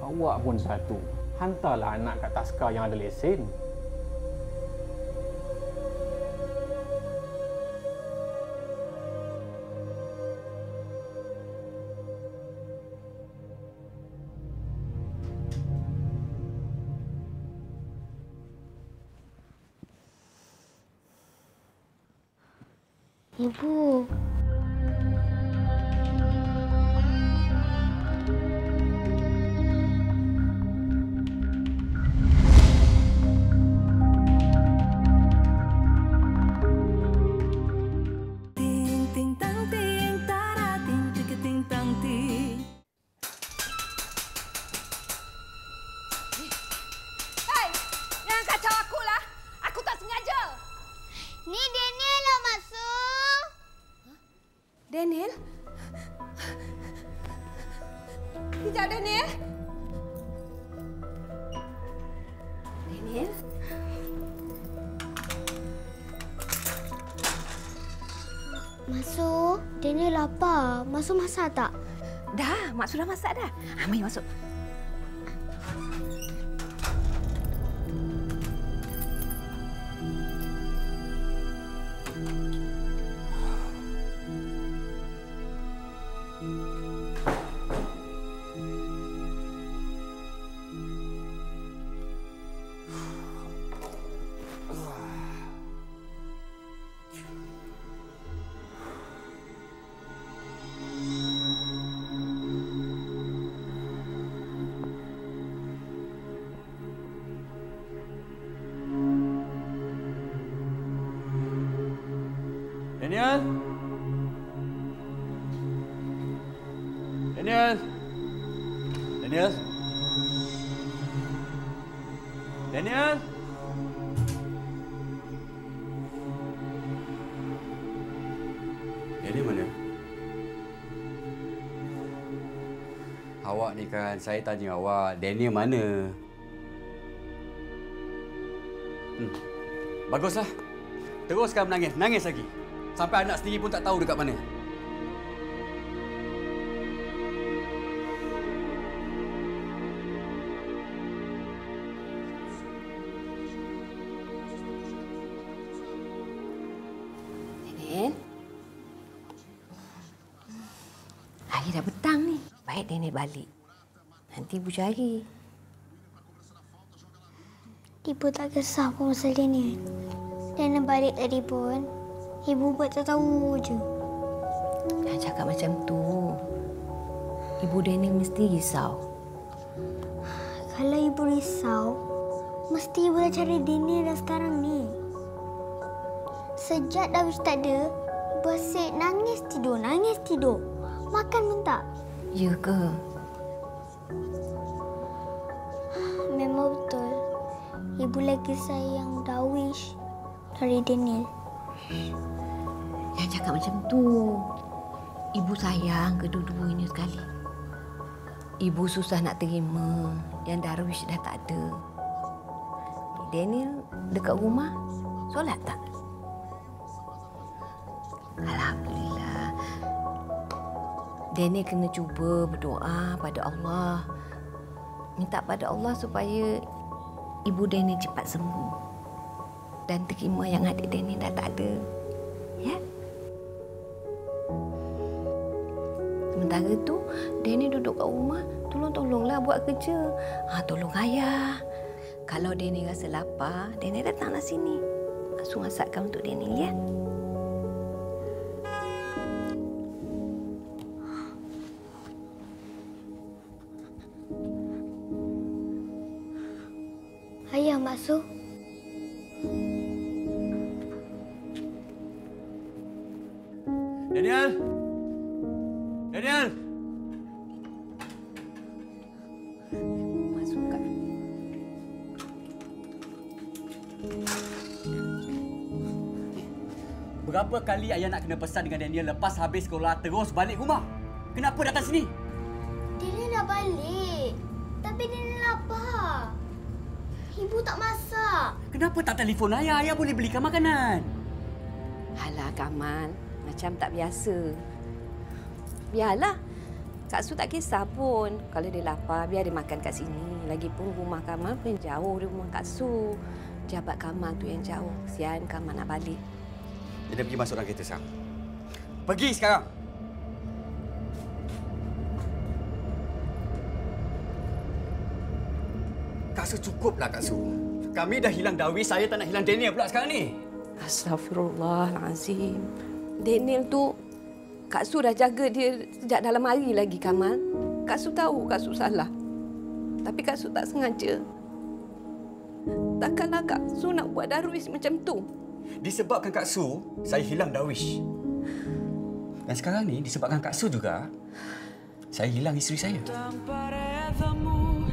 Awak pun satu. Hantarlah anak kat Taska yang ada lesen. Ibu. Hei, jangan kacau aku lah. Aku tak sengaja. Ni Daniel lah masuk. Daniel? Kejap, Daniel. Daniel? Masuk. Daniel lapar. Masuk masak tak? Dah, Mak sudah masak dah. Mari masuk. Daniel? Daniel? Daniel? Daniel? Daniel mana? Awak ni kan, saya tanya awak, Daniel mana? Baguslah. Teruskan menangis. Nangis lagi. Sampai anak sendiri pun tak tahu dekat mana. Daniel? Hari dah petang ni. Baik Daniel balik. Nanti Ibu cari. Ibu tak kisah pun pasal Daniel. Daniel balik tadi pun, Ibu buat tak tahu je. Jangan cakap macam tu. Ibu Daniel mesti risau. Kalau Ibu risau, mesti Ibu dah cari Daniel dah sekarang ni. Sejak Darwish tak ada, Ibu asyik nangis tidur. Makan pun tak. Ya ke? Memang betul. Ibu lagi sayang Darwish dari Daniel. Jangan cakap macam tu. Ibu sayang kedua-duanya sekali. Ibu susah nak terima yang Darwish dah tak ada. Daniel dekat rumah, solat tak? Alhamdulillah. Daniel kena cuba berdoa pada Allah. Minta pada Allah supaya ibu Daniel cepat sembuh. Dan terima yang adik Daniel dah tak ada. Ya? Sementara tu, Daniel duduk kat rumah, tolonglah buat kerja. Tolong ayah. Kalau Daniel rasa lapar, Daniel datanglah sini. Asuh masakkan untuk Daniel, ya? Ayah masuk. Daniel? Daniel? Masukkan. Berapa kali ayah nak kena pesan dengan Daniel lepas habis sekolah terus balik rumah? Kenapa datang sini? Daniel dah balik. Tapi Daniel lapar. Ibu tak masak. Kenapa tak telefon ayah? Ayah boleh belikan makanan. Alah Kamal, macam tak biasa. Biarlah. Kak Su tak kisah pun. Kalau dia lapar, biar dia makan kat sini. Lagipun rumah Kamal pun jauh dari rumah Kak Su. Jabat Kamal tu yang jauh. Kesian Kamal nak balik. Kita pergi masuk dalam kereta sekarang. Pergi sekarang. Kak Su, cukuplah Kak Su. Kami dah hilang Darwish, saya tak nak hilang Daniel pula sekarang ni. Astaghfirullahalazim. Daniel tu, Kak Su dah jaga dia sejak dalam hari lagi, Kamal. Kak Su tahu Kak Su salah. Tapi Kak Su tak sengaja. Takkanlah Kak Su nak buat Darwish macam tu. Disebabkan Kak Su, saya hilang Darwish. Dan sekarang ni, disebabkan Kak Su juga, saya hilang isteri saya. Tanpa rezamu,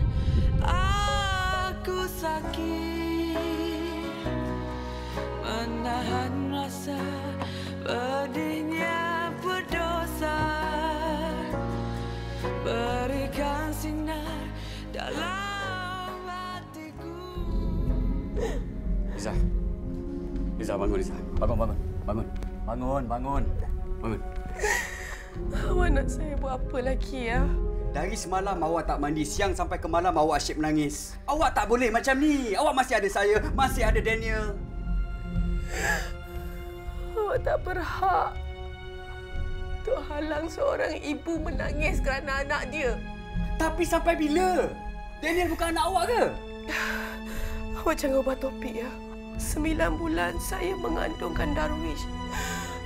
aku sakit. Menahan rasa pedihnya berdosa. Berikan sinar dalam hatiku. Liza. Liza, bangun Liza. Bangun. Bangun. Awak nak saya buat apa lagi ya? Dari semalam awak tak mandi, siang sampai ke malam awak asyik menangis. Awak tak boleh macam ni. Awak masih ada saya, masih ada Daniel. Awak tak berhak untuk halang seorang ibu menangis kerana anak dia. Tapi sampai bila? Daniel bukan anak awak ke? Awak jangan buat topik ya. 9 bulan saya mengandungkan Darwish.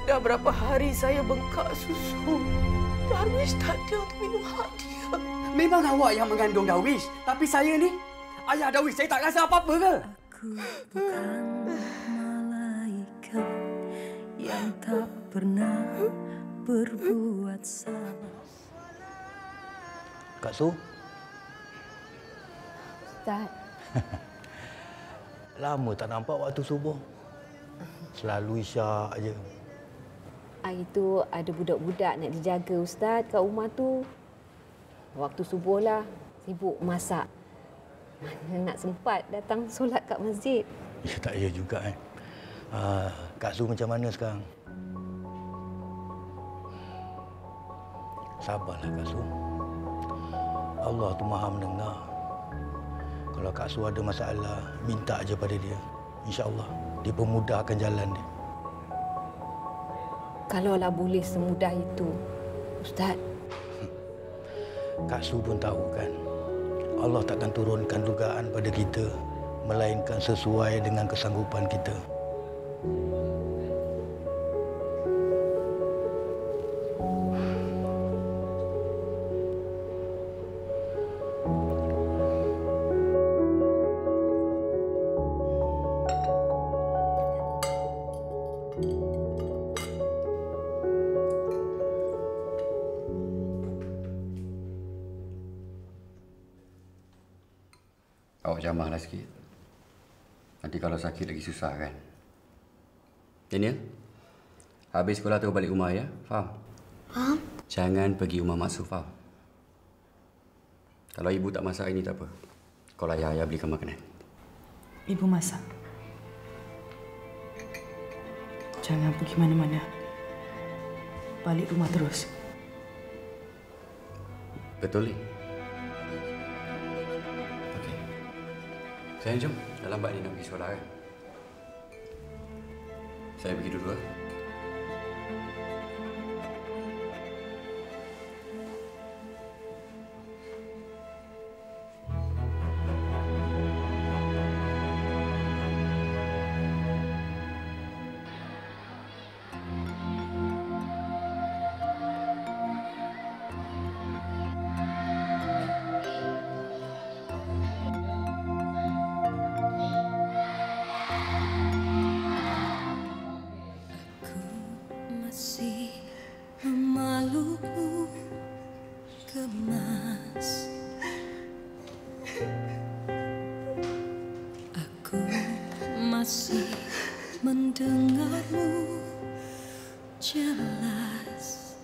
Dah berapa hari saya bengkak susu. Darwish tak ada untuk minum hak dia. Memang awak yang mengandung Darwish. Tapi saya ni, ayah Darwish, saya tak rasa apa-apa ke? Aku bukan malaikat yang tak pernah berbuat salah. Kak Su? Ustaz. Lama tak nampak waktu subuh. Selalu isyak aje. Hari tu ada budak-budak nak dijaga Ustaz kat rumah tu. Waktu subuh lah, sibuk masak. Mana nak sempat datang solat kat masjid. Ya tak ya juga Kak Su macam mana sekarang? Sabarlah Kak Su. Allah tu Maha mendengar. Kalau Kak Su ada masalah, minta aja pada dia. InsyaAllah dia pemudahkan jalan dia. Kalaulah boleh semudah itu, Ustaz. Kak Su pun tahu kan, Allah takkan turunkan dugaan pada kita, melainkan sesuai dengan kesanggupan kita. Awak jamahlah sikit. Nanti kalau sakit lagi susah kan. Daniel, habis sekolah terus balik rumah ya. Faham? Faham? Jangan pergi rumah Mak Su, faham? Kalau ibu tak masak ini tak apa. Kalau ayah belikan makanan. Ibu masak. Jangan pergi mana-mana. Balik rumah terus. Betul ni? Okey. Sayang, jom. Dah lambat ni nak pergi sekolah kan? Saya pergi dulu. Masih mendengarmu jelas.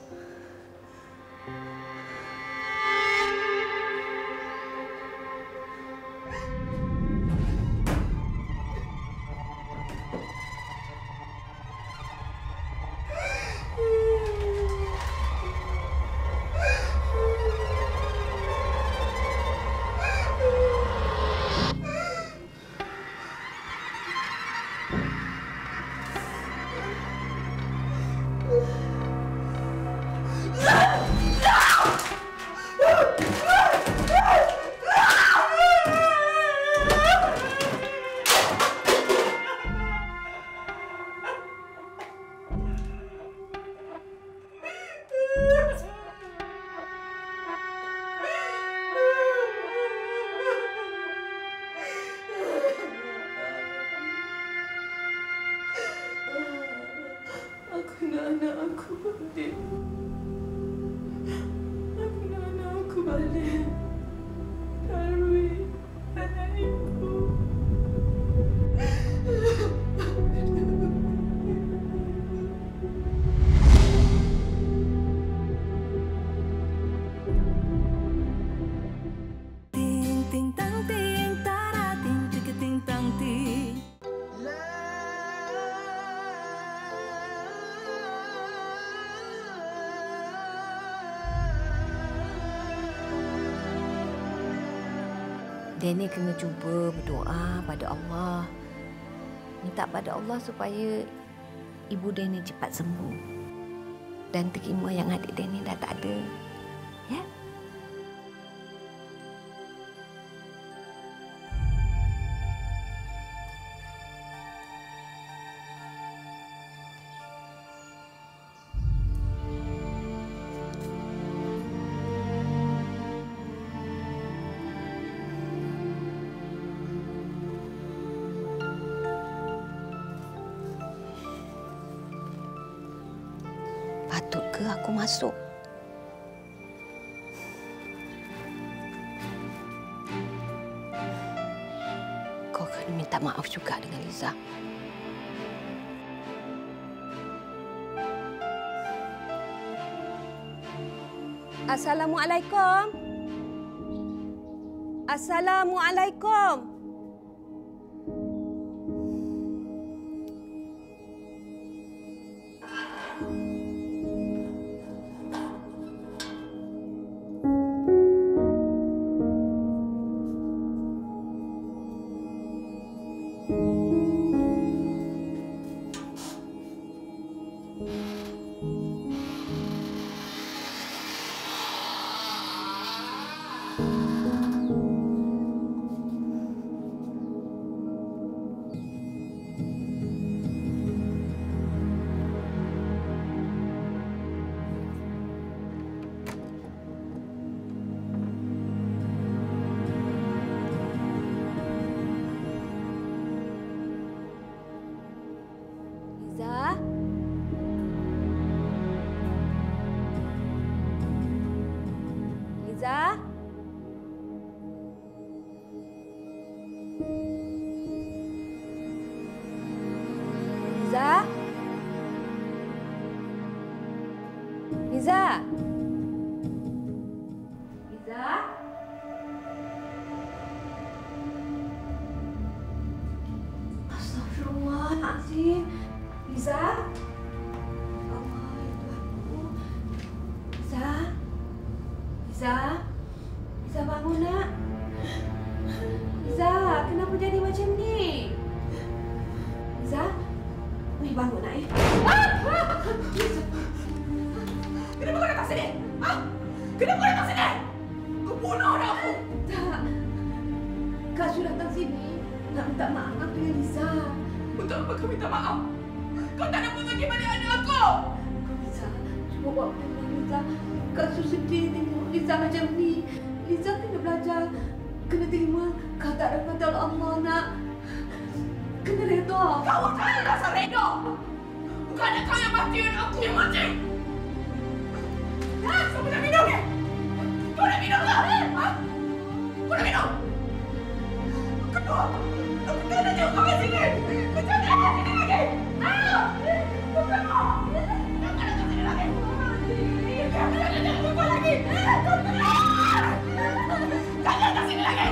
aku balik. Aku nak anak aku balik. Darwin, anak ibu. Ting ting tang ting tara ting ting ting tang ting. Danny kena cuba berdoa pada Allah. Minta pada Allah supaya ibu Danny cepat sembuh. Dan terima yang adik Danny dah tak ada. Ya? Patut ke aku masuk? Kau kena minta maaf juga dengan Liza. Assalamualaikum. Assalamualaikum. Liza? Liza? Liza? Liza? Astagfirullahaladzim. Liza? Allah, itu aku. Liza? Liza? Liza bangun nak? Liza, kenapa jadi macam ni? Liza? Wih, bangun nak Kenapa kau datang sini? Ha? Kenapa kau datang sini? Kau bunuh dah aku. Tak. Kak Su datang sini nak minta maaf dengan Liza. Untuk apa kau minta maaf? Kau tak ada pergi balik anak aku. Liza, cuba buat dengan Liza. Kak Su sedih tengok Liza macam ni. Liza kena belajar. Kena terima kau tak ada kata Allah nak. Kena redha. Kau tak ada rasa redha. Bukannya kau yang mati dan aku yang mati. Ha? Siapa nak minum ni? Kau nak minum ke? Ha? Kau nak minum? Kedua. Aku tak nak tengok kau kat sini. Kau jangan kat sini lagi. Ha? Kau kenapa? Jangan kat sini lagi. Jangan nak tengok kau lagi. Kau kenapa? Jangan kat sini lagi.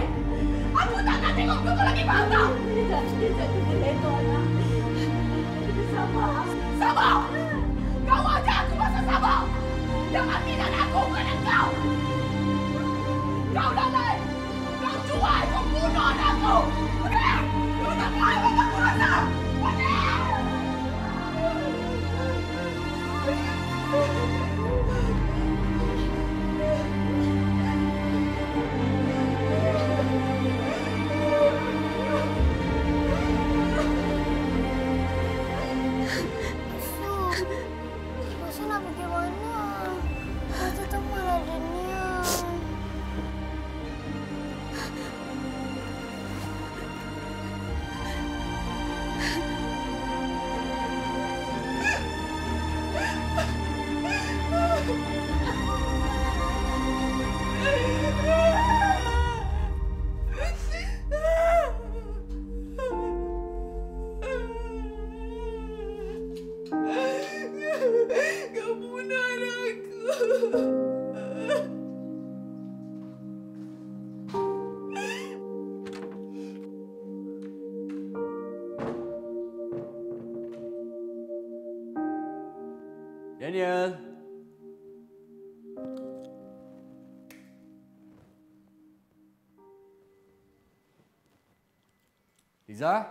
Aku tak nak tengok kau lagi, faham tak? Liza kena redha nak. Kena sabar. Sabar? Kau ajar aku masa sabar. Yang mati dan aku bukan kau. Kau lalai. Kau jual, kau bunuh anak aku. Okey? Kau tak mahu apa aku rasa. Masa nak pergi mana? Masa tak malah dunia. Daniel. Liza?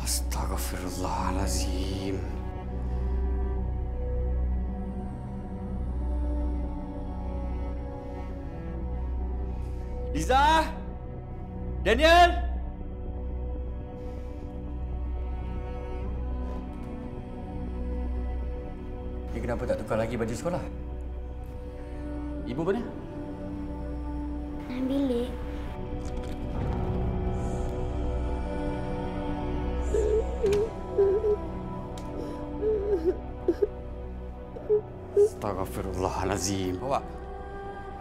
Astaghfirullahalazim. Liza? Daniel? Ni kenapa tak tukar lagi baju sekolah? Ibu mana? Dalam bilik. Astaghfirullahalazim. Awak,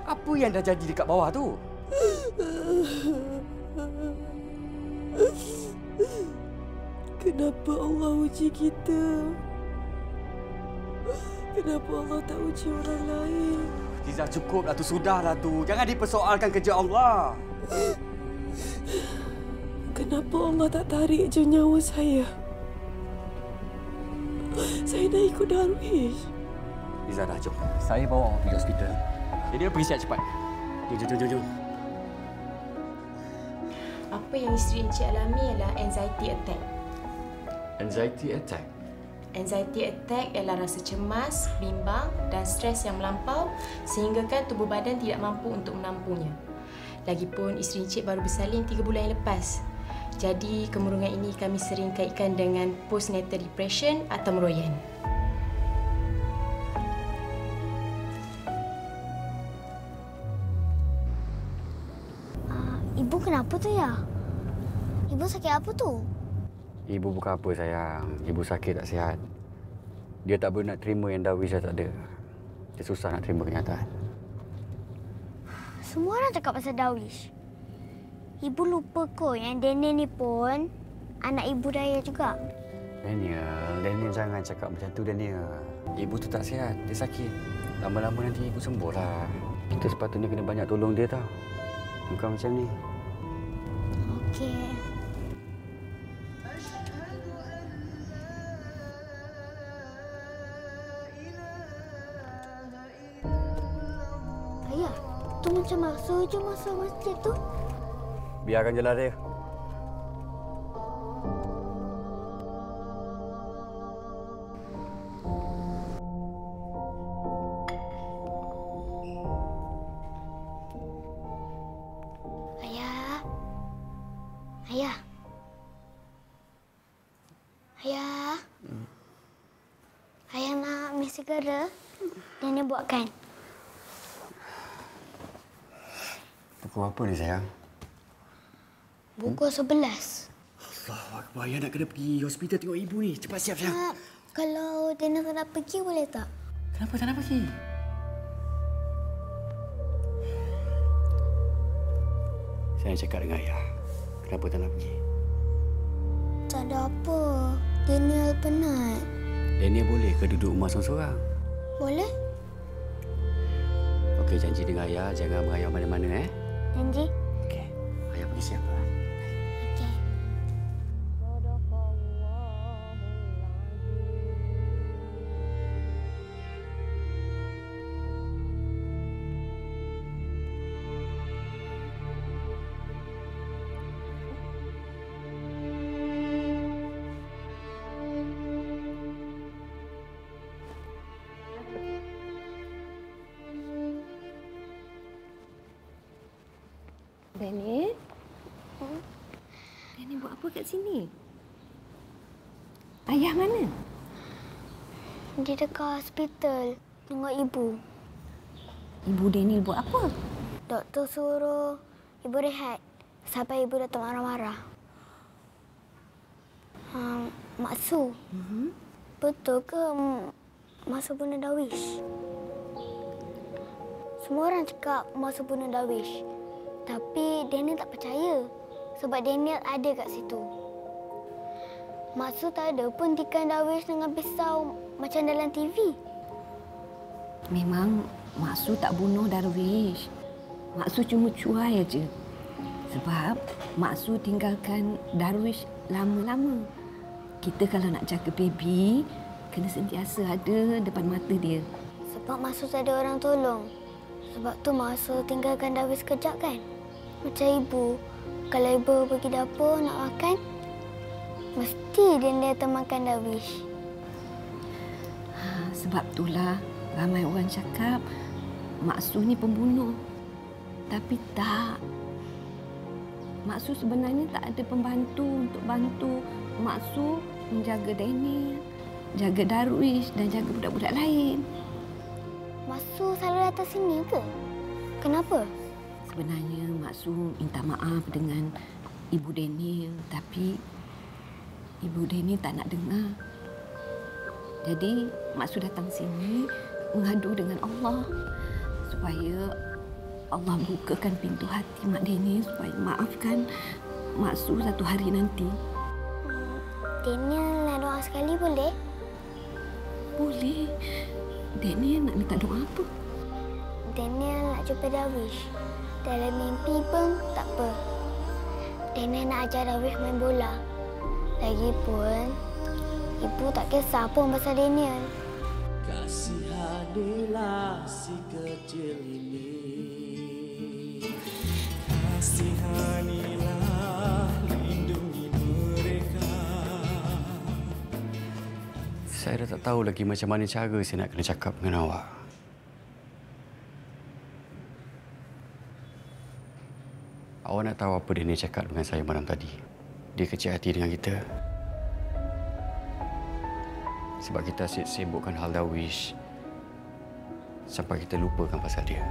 apa yang dah jadi dekat bawah tu? Kenapa Allah uji kita? Kenapa Allah tak uji orang lain? Liza, cukuplah tu. Sudahlah tu. Jangan dipersoalkan kerja Allah. Kenapa Allah tak tarik je nyawa saya? Saya dah ikut Darwish. Liza, dah jom. Saya bawa awak pergi hospital. Jadi pergi siap cepat. Jom. Apa yang isteri Encik alami ialah anxiety attack. Anxiety attack? Anxiety attack ialah rasa cemas, bimbang dan stres yang melampau sehinggakan tubuh badan tidak mampu untuk menampungnya. Lagipun isteri Encik baru bersalin 3 bulan yang lepas. Jadi kemurungan ini kami sering kaitkan dengan postnatal depression atau meroyan. Ibu kenapa tu ya? Ibu sakit apa tu? Ibu bukan apa sayang. Ibu sakit tak sihat. Dia tak boleh nak terima yang Darwish dah tak ada. Dia susah nak terima kenyataan. Semua orang cakap pasal Darwish. Ibu lupa kot yang Daniel ni pun anak ibu raya juga. Daniel jangan cakap macam tu, Daniel. Ibu tu tak sihat. Dia sakit. Lama-lama nanti ibu sembuhlah. Kita sepatutnya kena banyak tolong dia tau. Bukan macam ni. Okey. Ayah, tu macam masa je masa masjid tu. Biarkan je lah dia. Ayah nak mi segera. Nenek buatkan. Pukul apa ni sayang? Pukul 11. Allahuakbar, ayah nak kena pergi hospital tengok ibu ni. Cepat siap sayang. Kalau Daniel tak nak pergi boleh tak? Kenapa tak nak pergi? Saya cakap dengan ayah. Kenapa tak nak pergi? Tak ada apa. Daniel penat. Daniel boleh ke duduk rumah seorang-seorang? Boleh? Okey, janji dengan ayah jangan merayau mana-mana, Janji? Okey. Ayah pergi siap. Okey. Daniel? Daniel buat apa kat sini? Ayah mana? Dia dekat hospital tengok ibu. Ibu Daniel buat apa? Doktor suruh ibu rehat sampai ibu dah tak marah-marah. Mak Su, betul ke Mak Su bunuh Darwish? Semua orang cakap Mak Su bunuh Darwish. Tapi Daniel tak percaya sebab Daniel ada kat situ. Mak Su tak ada pun tikam Darwish dengan pisau macam dalam TV. Memang Mak Su tak bunuh Darwish. Mak Su cuma cuai aja. Sebab Mak Su tinggalkan Darwish lama-lama. Kita kalau nak jaga baby, kena sentiasa ada depan mata dia. Sebab Mak Su tak ada orang tolong. Sebab tu Mak Su tinggalkan Darwish sekejap kan? Macam ibu. Kalau ibu pergi dapur nak makan, mesti dia datang makan Darwish. Sebab itulah ramai orang cakap Mak Su ni pembunuh. Tapi tak. Mak Su sebenarnya tak ada pembantu untuk bantu Mak Su menjaga Daniel, jaga Darwish dan jaga budak-budak lain. Mak Su selalu datang sini ke? Kenapa? Sebenarnya Mak Su minta maaf dengan Ibu Daniel, tapi Ibu Daniel tak nak dengar. Jadi Mak Su datang sini mengadu dengan Allah supaya Allah bukakan pintu hati Mak Daniel supaya maafkan Mak Su satu hari nanti. Daniel nak doa sekali boleh? Boleh. Daniel nak minta doa apa? Daniel nak jumpa Darwish. Dalam mimpi pun tak apa. Daniel nak ajar Darwish main bola. Lagipun, ibu tak kisah pun pasal Daniel. Kasihanilah si kecil ini. Kasihanilah, lindungi mereka. Saya dah tak tahu lagi macam mana cara saya nak kena cakap dengan awak. Awak nak tahu apa dia cakap dengan saya malam tadi? Dia kecil hati dengan kita. Sebab kita asyik sibukkan hal Darwish sampai kita lupakan pasal dia.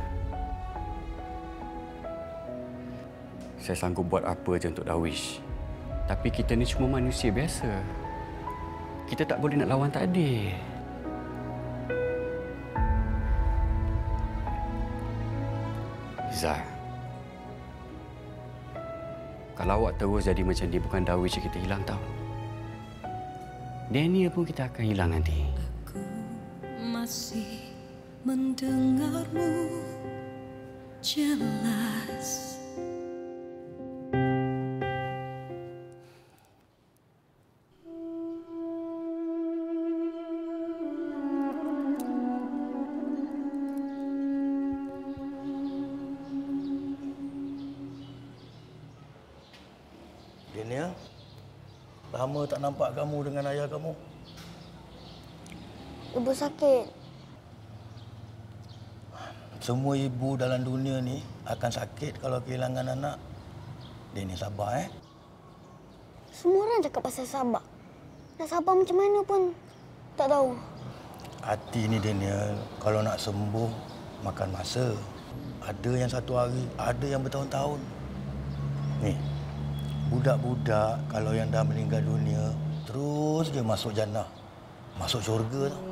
Saya sanggup buat apa je untuk Darwish. Tapi kita ni cuma manusia biasa. Kita tak boleh nak lawan takdir. Zah, kalau awak terus jadi macam dia, bukan Darwish kita hilang tau. Daniel pun kita akan hilang nanti. Aku masih mendengarmu jelas. Daniel, lama tak nampak kamu dengan ayah kamu. Ibu sakit. Semua ibu dalam dunia ni akan sakit kalau kehilangan anak. Daniel sabar, Semua orang cakap pasal sabar. Nak sabar macam mana pun tak tahu. Hati ni Daniel, kalau nak sembuh, makan masa. Ada yang 1 hari, ada yang bertahun-tahun. Ni, budak-budak kalau yang dah meninggal dunia, terus dia masuk jannah. Masuk syurga tau.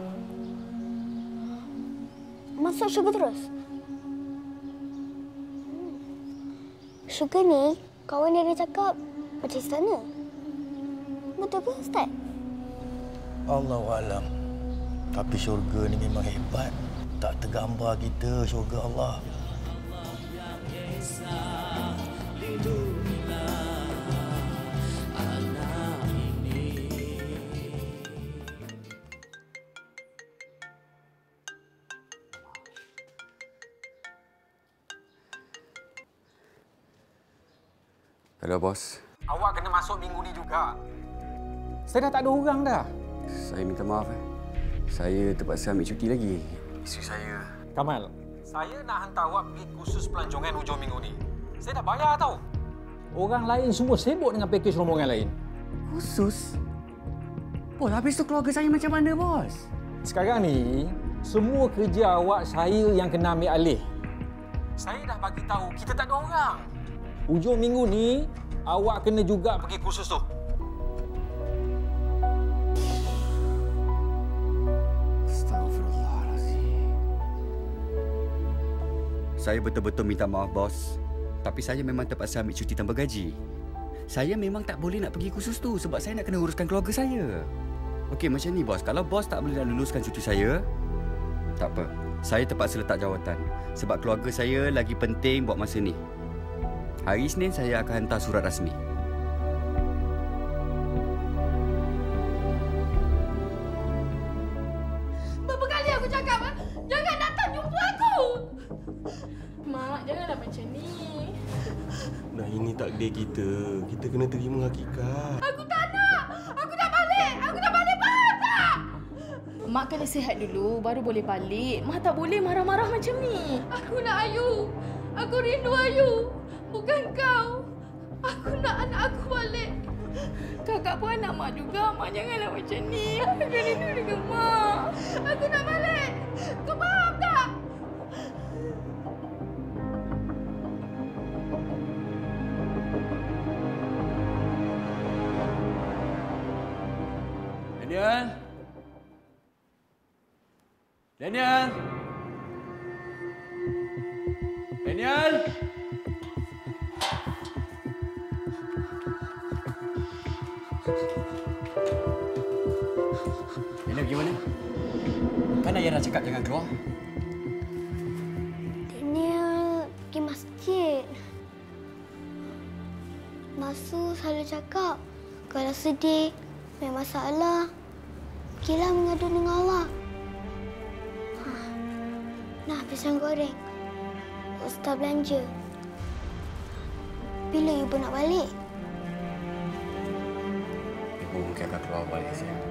Masuk syurga terus? Syurga ni, kawan dia cakap macam istana. Betul ke, Ustaz? Allahualam. Tapi syurga ni memang hebat. Tak tergambar kita syurga Allah. Hello, bos. Awak kena masuk minggu ni juga. Saya dah tak ada orang dah. Saya minta maaf. Saya terpaksa ambil cuti lagi. Isteri saya... Kamal, saya nak hantar awak pergi kursus pelancongan hujung minggu ni. Saya dah bayar tau. Orang lain semua sibuk dengan pakej rombongan lain. Khusus? Bos, habis tu keluarga saya macam mana, bos? Sekarang ni, semua kerja awak saya yang kena ambil alih. Saya dah bagi tahu kita tak ada orang. Hujung minggu ni, awak kena juga pergi kursus tu. Astagfirullahalazim. Saya betul-betul minta maaf, bos. Tapi saya memang terpaksa ambil cuti tanpa gaji. Saya memang tak boleh nak pergi kursus tu sebab saya nak kena uruskan keluarga saya. Okey, macam ni, bos. Kalau bos tak boleh nak luluskan cuti saya, tak apa. Saya terpaksa letak jawatan sebab keluarga saya lagi penting buat masa ni. Hari Isnin saya akan hantar surat rasmi. Berapa kali aku cakap, jangan datang jumpa aku. Mak, janganlah macam ni. Nah, ini takdir kita. Kita kena terima hakikat. Aku tak nak. Aku nak balik. Aku nak balik, faham tak? Mak kena sihat dulu, baru boleh balik. Mak tak boleh marah-marah macam ni. Aku nak Ayu. Aku rindu Ayu. Bukan kau. Aku nak anak aku balik. Kakak pun anak mak juga. Mak janganlah macam ni. Aku rindu dengan mak. Aku nak balik. Kau faham tak? Daniel? Daniel? Daniel? Daniel pergi mana? Kan ayah dah cakap jangan keluar. Daniel pergi masjid. Masu selalu cakap kalau sedih, ada masalah, pergilah mengadu dengan Allah. Nah, pisang goreng. Ustaz belanja. Bila ibu nak balik? Ibu mungkin akan keluar balik sayang.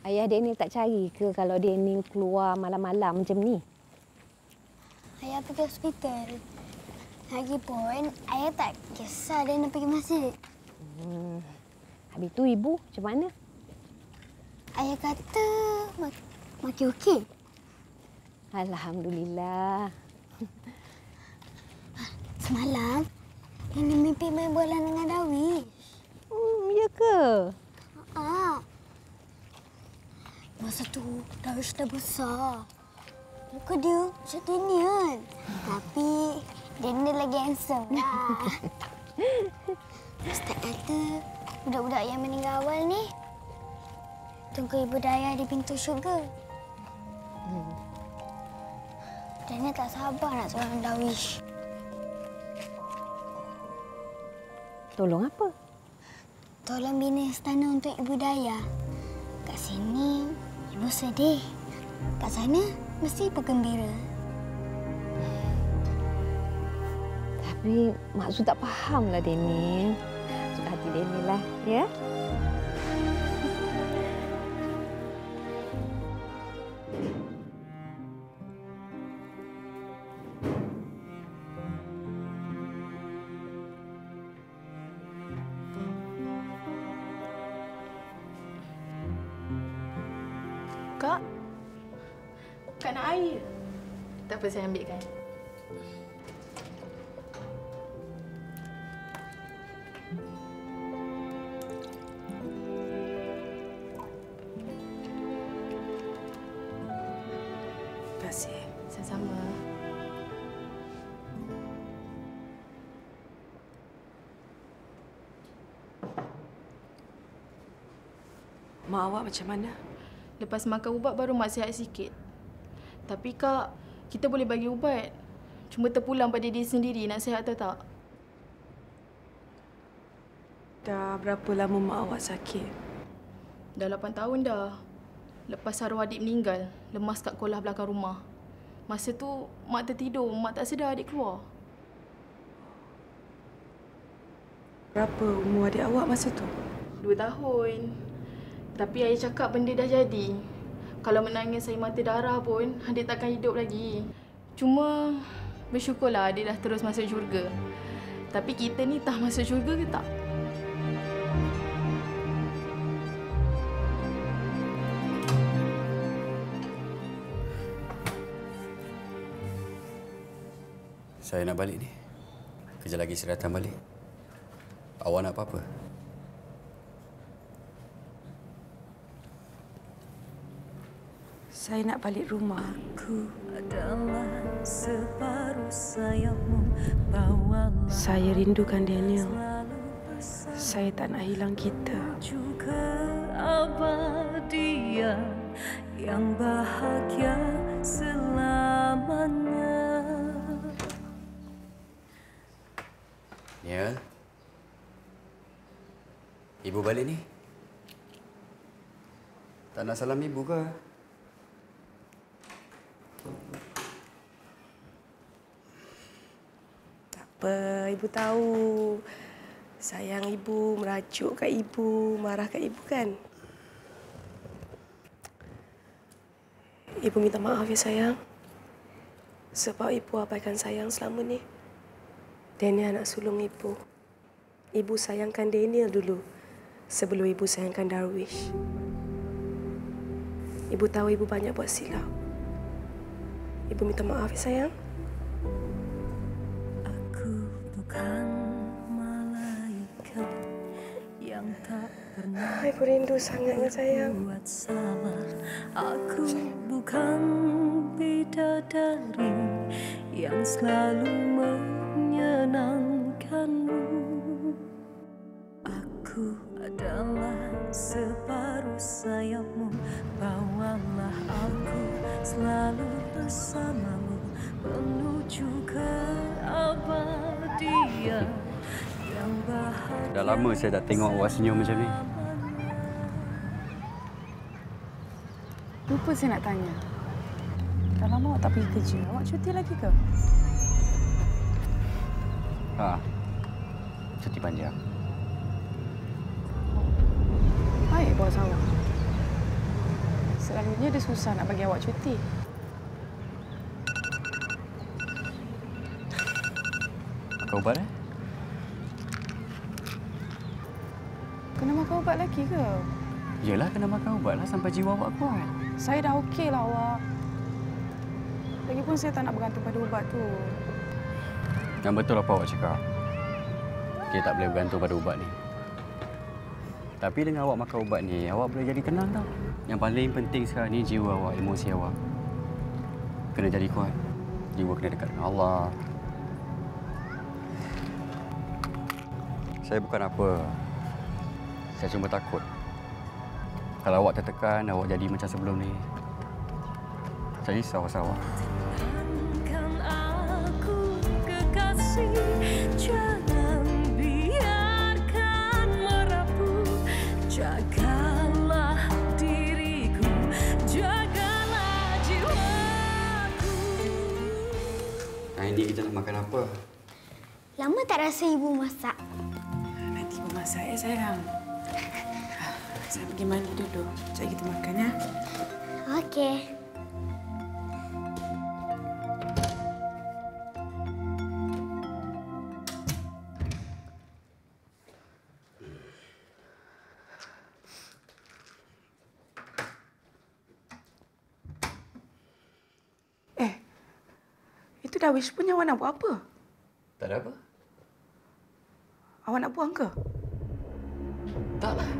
Ayah Daniel tak cari ke kalau Daniel keluar malam-malam macam ni? Ayah pergi hospital. Lagipun, ayah tak kisah Daniel pergi masjid. Habis tu ibu macam mana? Ayah kata makin okey. Alhamdulillah. Semalam, Daniel mimpi main bola dengan Darwish. Ya ke? Masa tu, Darwish dah besar. Muka dia macam Daniel. Tapi, Daniel lagi handsome lah. Ustaz kata, budak-budak yang meninggal awal ni tunggu ibu daya di pintu syurga. Daniel tak sabar nak seorang Darwish. Tolong apa? Tolong bina istana untuk ibu daya. Kat sini, ibu sedih. Kat sana, mesti ibu gembira. Tapi maksud tak fahamlah Daniel. Suka hati Daniel lah, ya? Kak, Kak nak air? Tak apa, saya ambilkan. Terima kasih. Sama-sama. Mak awak macam mana? Lepas makan ubat baru mak sihat sikit. Tapi Kak, kita boleh bagi ubat. Cuma terpulang pada diri sendiri nak sihat atau tak. Dah berapa lama mak awak sakit? Dah 8 tahun dah. Lepas arwah adik meninggal, lemas kat kolah belakang rumah. Masa tu, mak tertidur. Mak tak sedar adik keluar. Berapa umur adik awak masa tu? 2 tahun. Tapi ayah cakap benda dah jadi. Kalau menangis air mata darah pun, adik takkan hidup lagi. Cuma, bersyukurlah adik dah terus masuk syurga. Tapi kita ni tak masuk syurga ke tak? Saya nak balik ni. Kejap lagi saya datang balik. Awak nak apa-apa? Saya nak balik rumah. Aku adalah separuh sayapmu, bawalah. Saya rindukan Daniel. Saya tak nak hilang kita. Juga abadian yang bahagia selamanya. Ya. Ibu balik ni. Tak nak salam ibu ke? Tak apa, ibu tahu. Sayang ibu, merajuk kat ibu, marah kat ibu kan? Ibu minta maaf ya sayang. Sebab ibu abaikan sayang selama ni. Daniel anak sulung ibu. Ibu sayangkan Daniel dulu sebelum ibu sayangkan Darwish. Ibu tahu ibu banyak buat silap. Ibu minta maaf ya sayang. Aku bukan malaikat yang tak pernah. Ibu rindu sangatnya sayang. Buat salah. Aku bukan bidadari yang selalu menyenangkanmu. Aku adalah separuh sayapmu, bawalah aku selalu bersamamu menuju ke abadian yang bahagia. Dah lama saya tak tengok awak senyum macam ni. Lupa saya nak tanya. Dah lama awak tak pergi kerja. Awak cuti lagi ke? Ha. Cuti panjang. Baik bos awak. Selalunya dia susah nak bagi awak cuti. Makan ubat Kena makan ubat lagi ke? Yelah, kena makan ubat lah sampai jiwa awak kuat. Saya dah okey lah awak. Lagipun saya tak nak bergantung pada ubat tu. Yang betul apa awak cakap. Kita tak boleh bergantung pada ubat ni. Tapi dengan awak makan ubat ni, awak boleh jadi tenang tau. Yang paling penting sekarang ni jiwa awak, emosi awak. Kena jadi kuat. Jiwa kena dekat dengan Allah. Saya bukan apa. Saya cuma takut. Kalau awak tertekan, awak jadi macam sebelum ni. Saya risau pasal awak. Kan aku kekasih, jangan biarkan merapu. Jagalah diriku, jagalah jiwaku. Hari ni kita nak makan apa? Lama tak rasa ibu masak. Nanti ibu masak ya sayang. Saya pergi mandi dulu. Sekejap kita makan ya. Okey. Itu Darwish punya, awak nak buat apa? Tak ada apa. Awak nak buang ke? Taklah.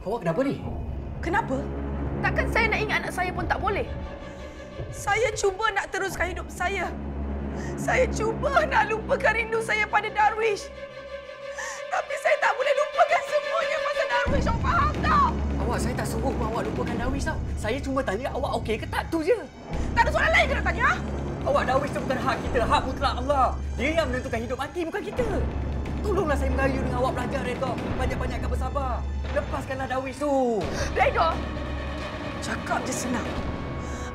Awak kenapa ni? Kenapa? Takkan saya nak ingat anak saya pun tak boleh? Saya cuba nak teruskan hidup saya. Saya cuba nak lupakan rindu saya pada Darwish. Tapi saya tak boleh lupakan semuanya pasal Darwish. Awak faham tak? Awak, saya tak suruh awak lupakan Darwish tau. Saya cuma tanya awak okey ke tak, tu je. Tak ada soalan lain ke nak tanya? Awak, Darwish tu bukan hak kita. Hak mutlak Allah. Dia yang menentukan hidup mati, bukan kita. Tolonglah saya merayu dengan awak belajar, Redo. Banyak-banyakkan bersabar. Lepaskanlah Darwish tu. Redo, cakap je senang.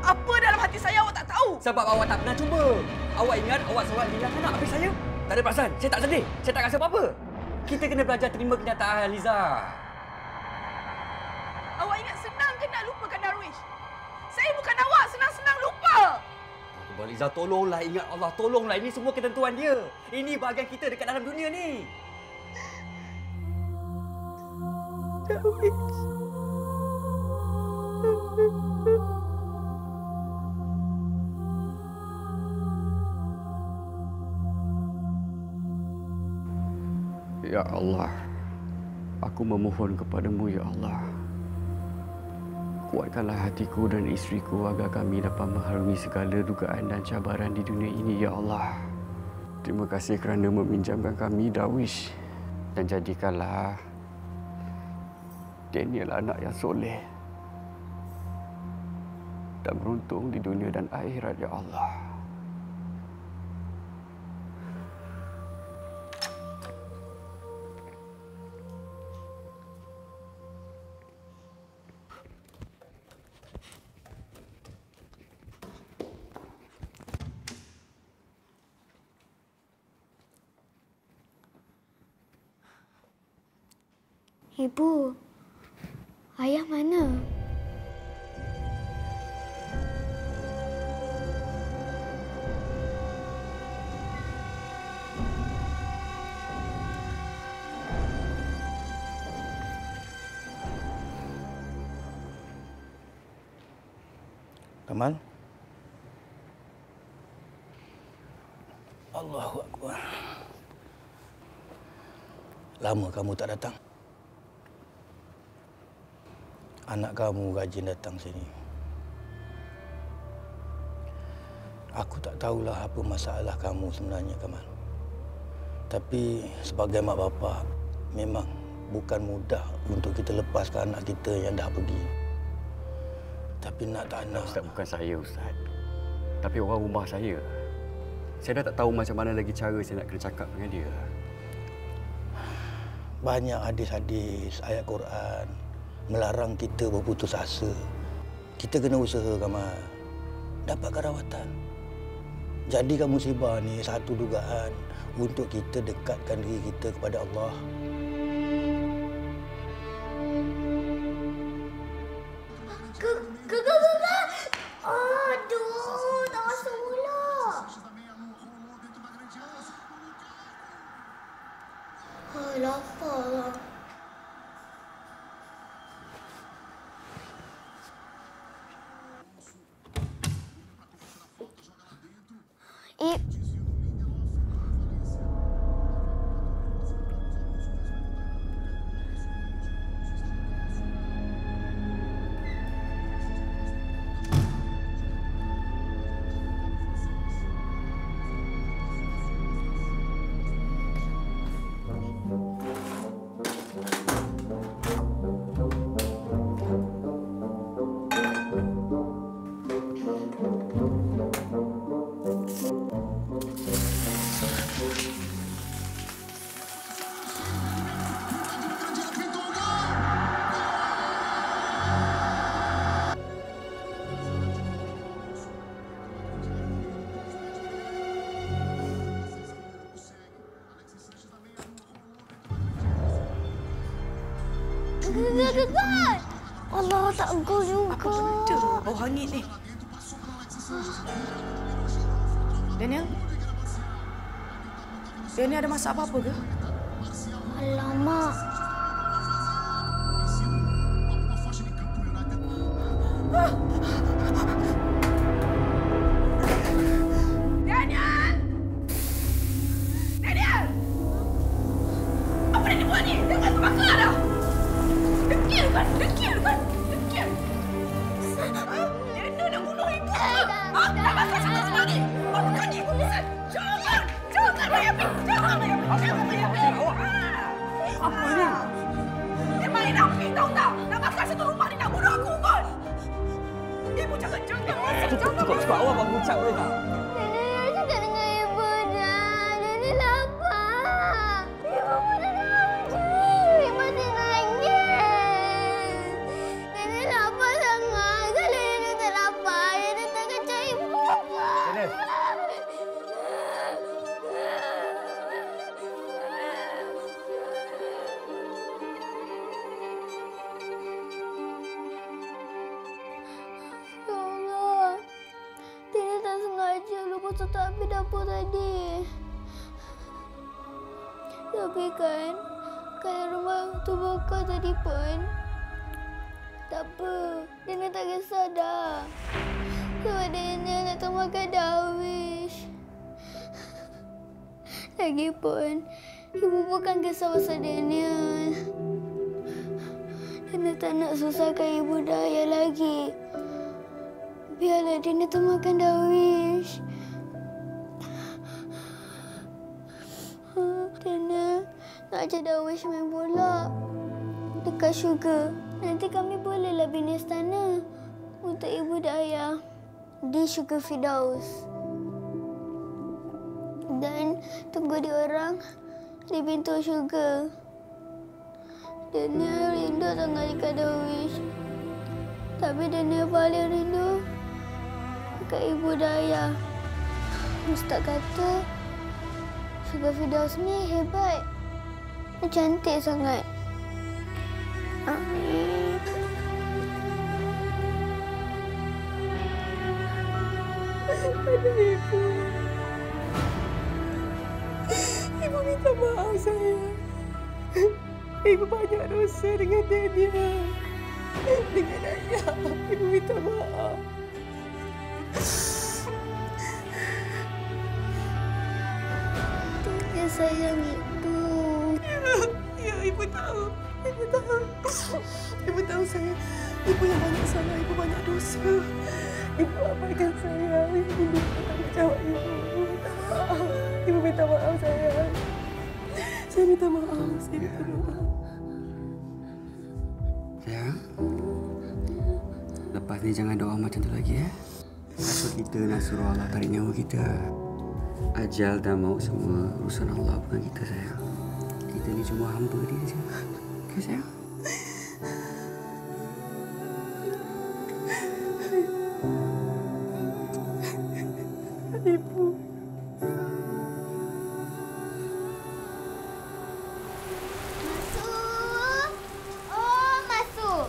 Apa dalam hati saya awak tak tahu? Sebab awak tak pernah cuba. Awak ingat awak seorang hilang anak habis saya? Tak ada perasaan. Saya tak sedih. Saya tak rasa apa-apa. Kita kena belajar terima kenyataan, Liza. Awak ingat senang ke nak lupakan Darwish? Saya bukan awak senang-senang lupa. Liza, tolonglah ingat Allah. Tolonglah. Ini semua ketentuan dia. Ini bahagian kita dekat dalam dunia ni. Darwish. Ya Allah, aku memohon kepadamu, Ya Allah. Kuatkanlah hatiku dan isteriku agar kami dapat mengharungi segala dugaan dan cabaran di dunia ini, Ya Allah. Terima kasih kerana meminjamkan kami Darwish dan jadikanlah Daniel anak yang soleh dan beruntung di dunia dan akhirat, Ya Allah. Ibu, ayah mana? Kamal? Allahu Akbar. Lama kamu tak datang. Anak kamu rajin datang sini. Aku tak tahulah apa masalah kamu sebenarnya, Kamal. Tapi sebagai mak bapak, memang bukan mudah untuk kita lepaskan anak kita yang dah pergi. Tapi nak tak nak... Ustaz, bukan saya, Ustaz. Tapi orang rumah saya. Saya dah tak tahu macam mana lagi cara saya nak kena cakap dengan dia. Banyak hadis-hadis, ayat Quran melarang kita berputus asa. Kita kena usaha, Kamal. Dapatkan rawatan. Jadikan musibah ni satu dugaan untuk kita dekatkan diri kita kepada Allah. Gegak. Aduh, tak masuk pula. Lapar lah. Gegak. Allah, tak go juga. Apa benda bau hangit ni? Daniel? Daniel ada masak apa-apa ke? Alamak. Daniel! Daniel! Apa yang dia buat ni? Jangan terbakar dah! Degil kan? Degil! Daniel dah bunuh ibu! Tak bakar satu lagi! Maafkan ibu! Jangan bayar pik! Jangan bayar pik! Apa ni? Dia main api tahu tak? Nak bakar satu rumah ni, nak bunuh aku kot! Ibu jangan! Cukup. Awak buat bucak boleh tak? Nenek cakap dengan ibu dah. Nenek lapar. Ibu pun dah nangis. Ibu masih nangis. Nenek lapar sangat. Kalau nenek tak lapar, nenek takkan cari ibu. Nenek. Ya Allah. Nenek tak sengaja lupa tutup api dapur tadi. Tapi kan, kalau rumah tu bakar tadi pun, tak apa. Nenek tak kisah dah. Sebab Nenek nak makan Darwish. Lagipun, ibu bukan kisah pasal Daniel. Dina tak nak susahkan ibu dan ayah lagi. Biarlah Dina termakan Darwish. Dina nak ajak Darwish main bola dekat Sugar. Nanti kami bolehlah bina istana untuk ibu dan ayah di Sugar Firdaus. Dan tunggu diorang di pintu Sugar. Daniel rindu sangat dekat Darwish. Tapi Daniel paling rindu dekat ibu dan ayah. Ustaz kata Sugar Firdaus ni hebat. Dia cantik sangat. Amin. Aduh, Ibu. Ibu minta maaf, sayang. Ibu banyak dosa dengan Daniel. Dengan ayah. Ibu minta maaf. Dia sayang Ibu. Ya, Ibu tahu. Ibu tahu. Ibu tahu sayang. Ibu yang banyak salah. Ibu banyak dosa. Ibu abaikan saya. Ibu minta tanggungjawab Ibu. Minta maaf. Ibu minta maaf, sayang. Saya minta maaf. Saya minta maaf. Sayang, lepas ni jangan doa macam tu lagi, ya. Takut kita nak suruh Allah tarik nyawa kita. Ajal dan maut semua urusan Allah, bukan kita, sayang. Kita ni cuma hamba dia je. Okey, sayang? Ibu. Masuk. Oh, masuk.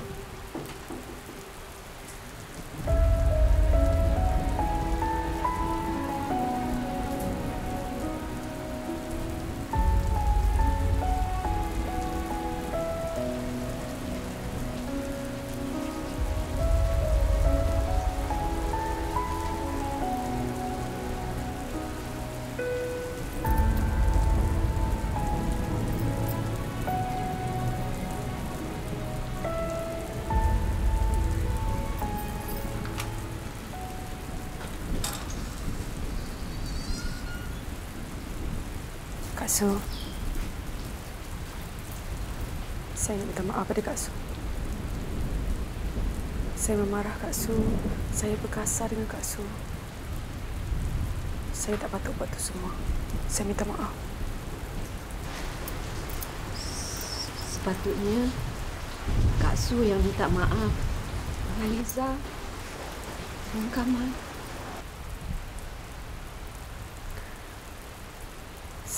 Kak Su, saya minta maaf pada Kak Su. Saya memarah Kak Su. Saya berkasar dengan Kak Su. Saya tak patut buat itu semua. Saya minta maaf. Sepatutnya Kak Su yang minta maaf dengan Liza dan Kamal.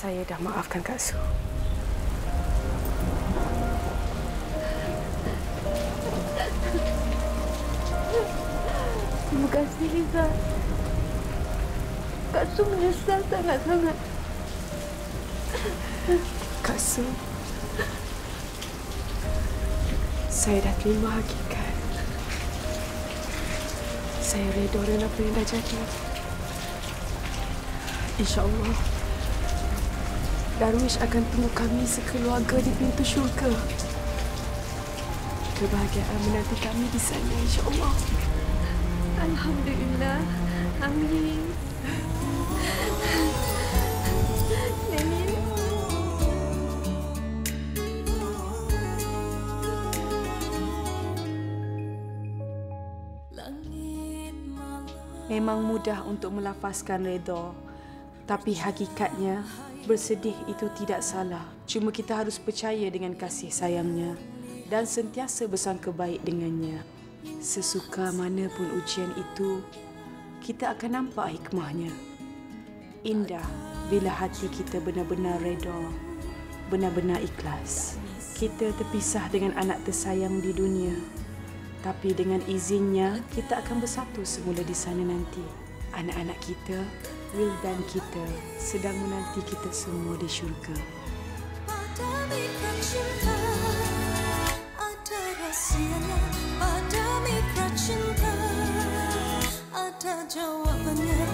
Saya dah maafkan Kak Su. Terima kasih, Liza. Kak Su menyesal sangat-sangat. Kak Su, saya dah terima hakikat. Saya redha dengan apa yang dah jadi. InsyaAllah, Darwish akan tunggu kami sekeluarga di pintu syurga. Kebahagiaan menanti kami di sana, insyaAllah. Alhamdulillah. Amin. Nenek. Memang mudah untuk melafazkan redha, tapi hakikatnya bersedih itu tidak salah. Cuma kita harus percaya dengan kasih sayangnya dan sentiasa bersangka baik dengannya. Sesuka mana pun ujian itu, kita akan nampak hikmahnya. Indah bila hati kita benar-benar redha, benar-benar ikhlas. Kita terpisah dengan anak tersayang di dunia, tapi dengan izinnya kita akan bersatu semula di sana nanti. Anak-anak kita, Wildan kita sedang menanti kita semua di syurga. Pada mitra cinta, ada rahsianya. Pada mitra cinta, ada jawabannya.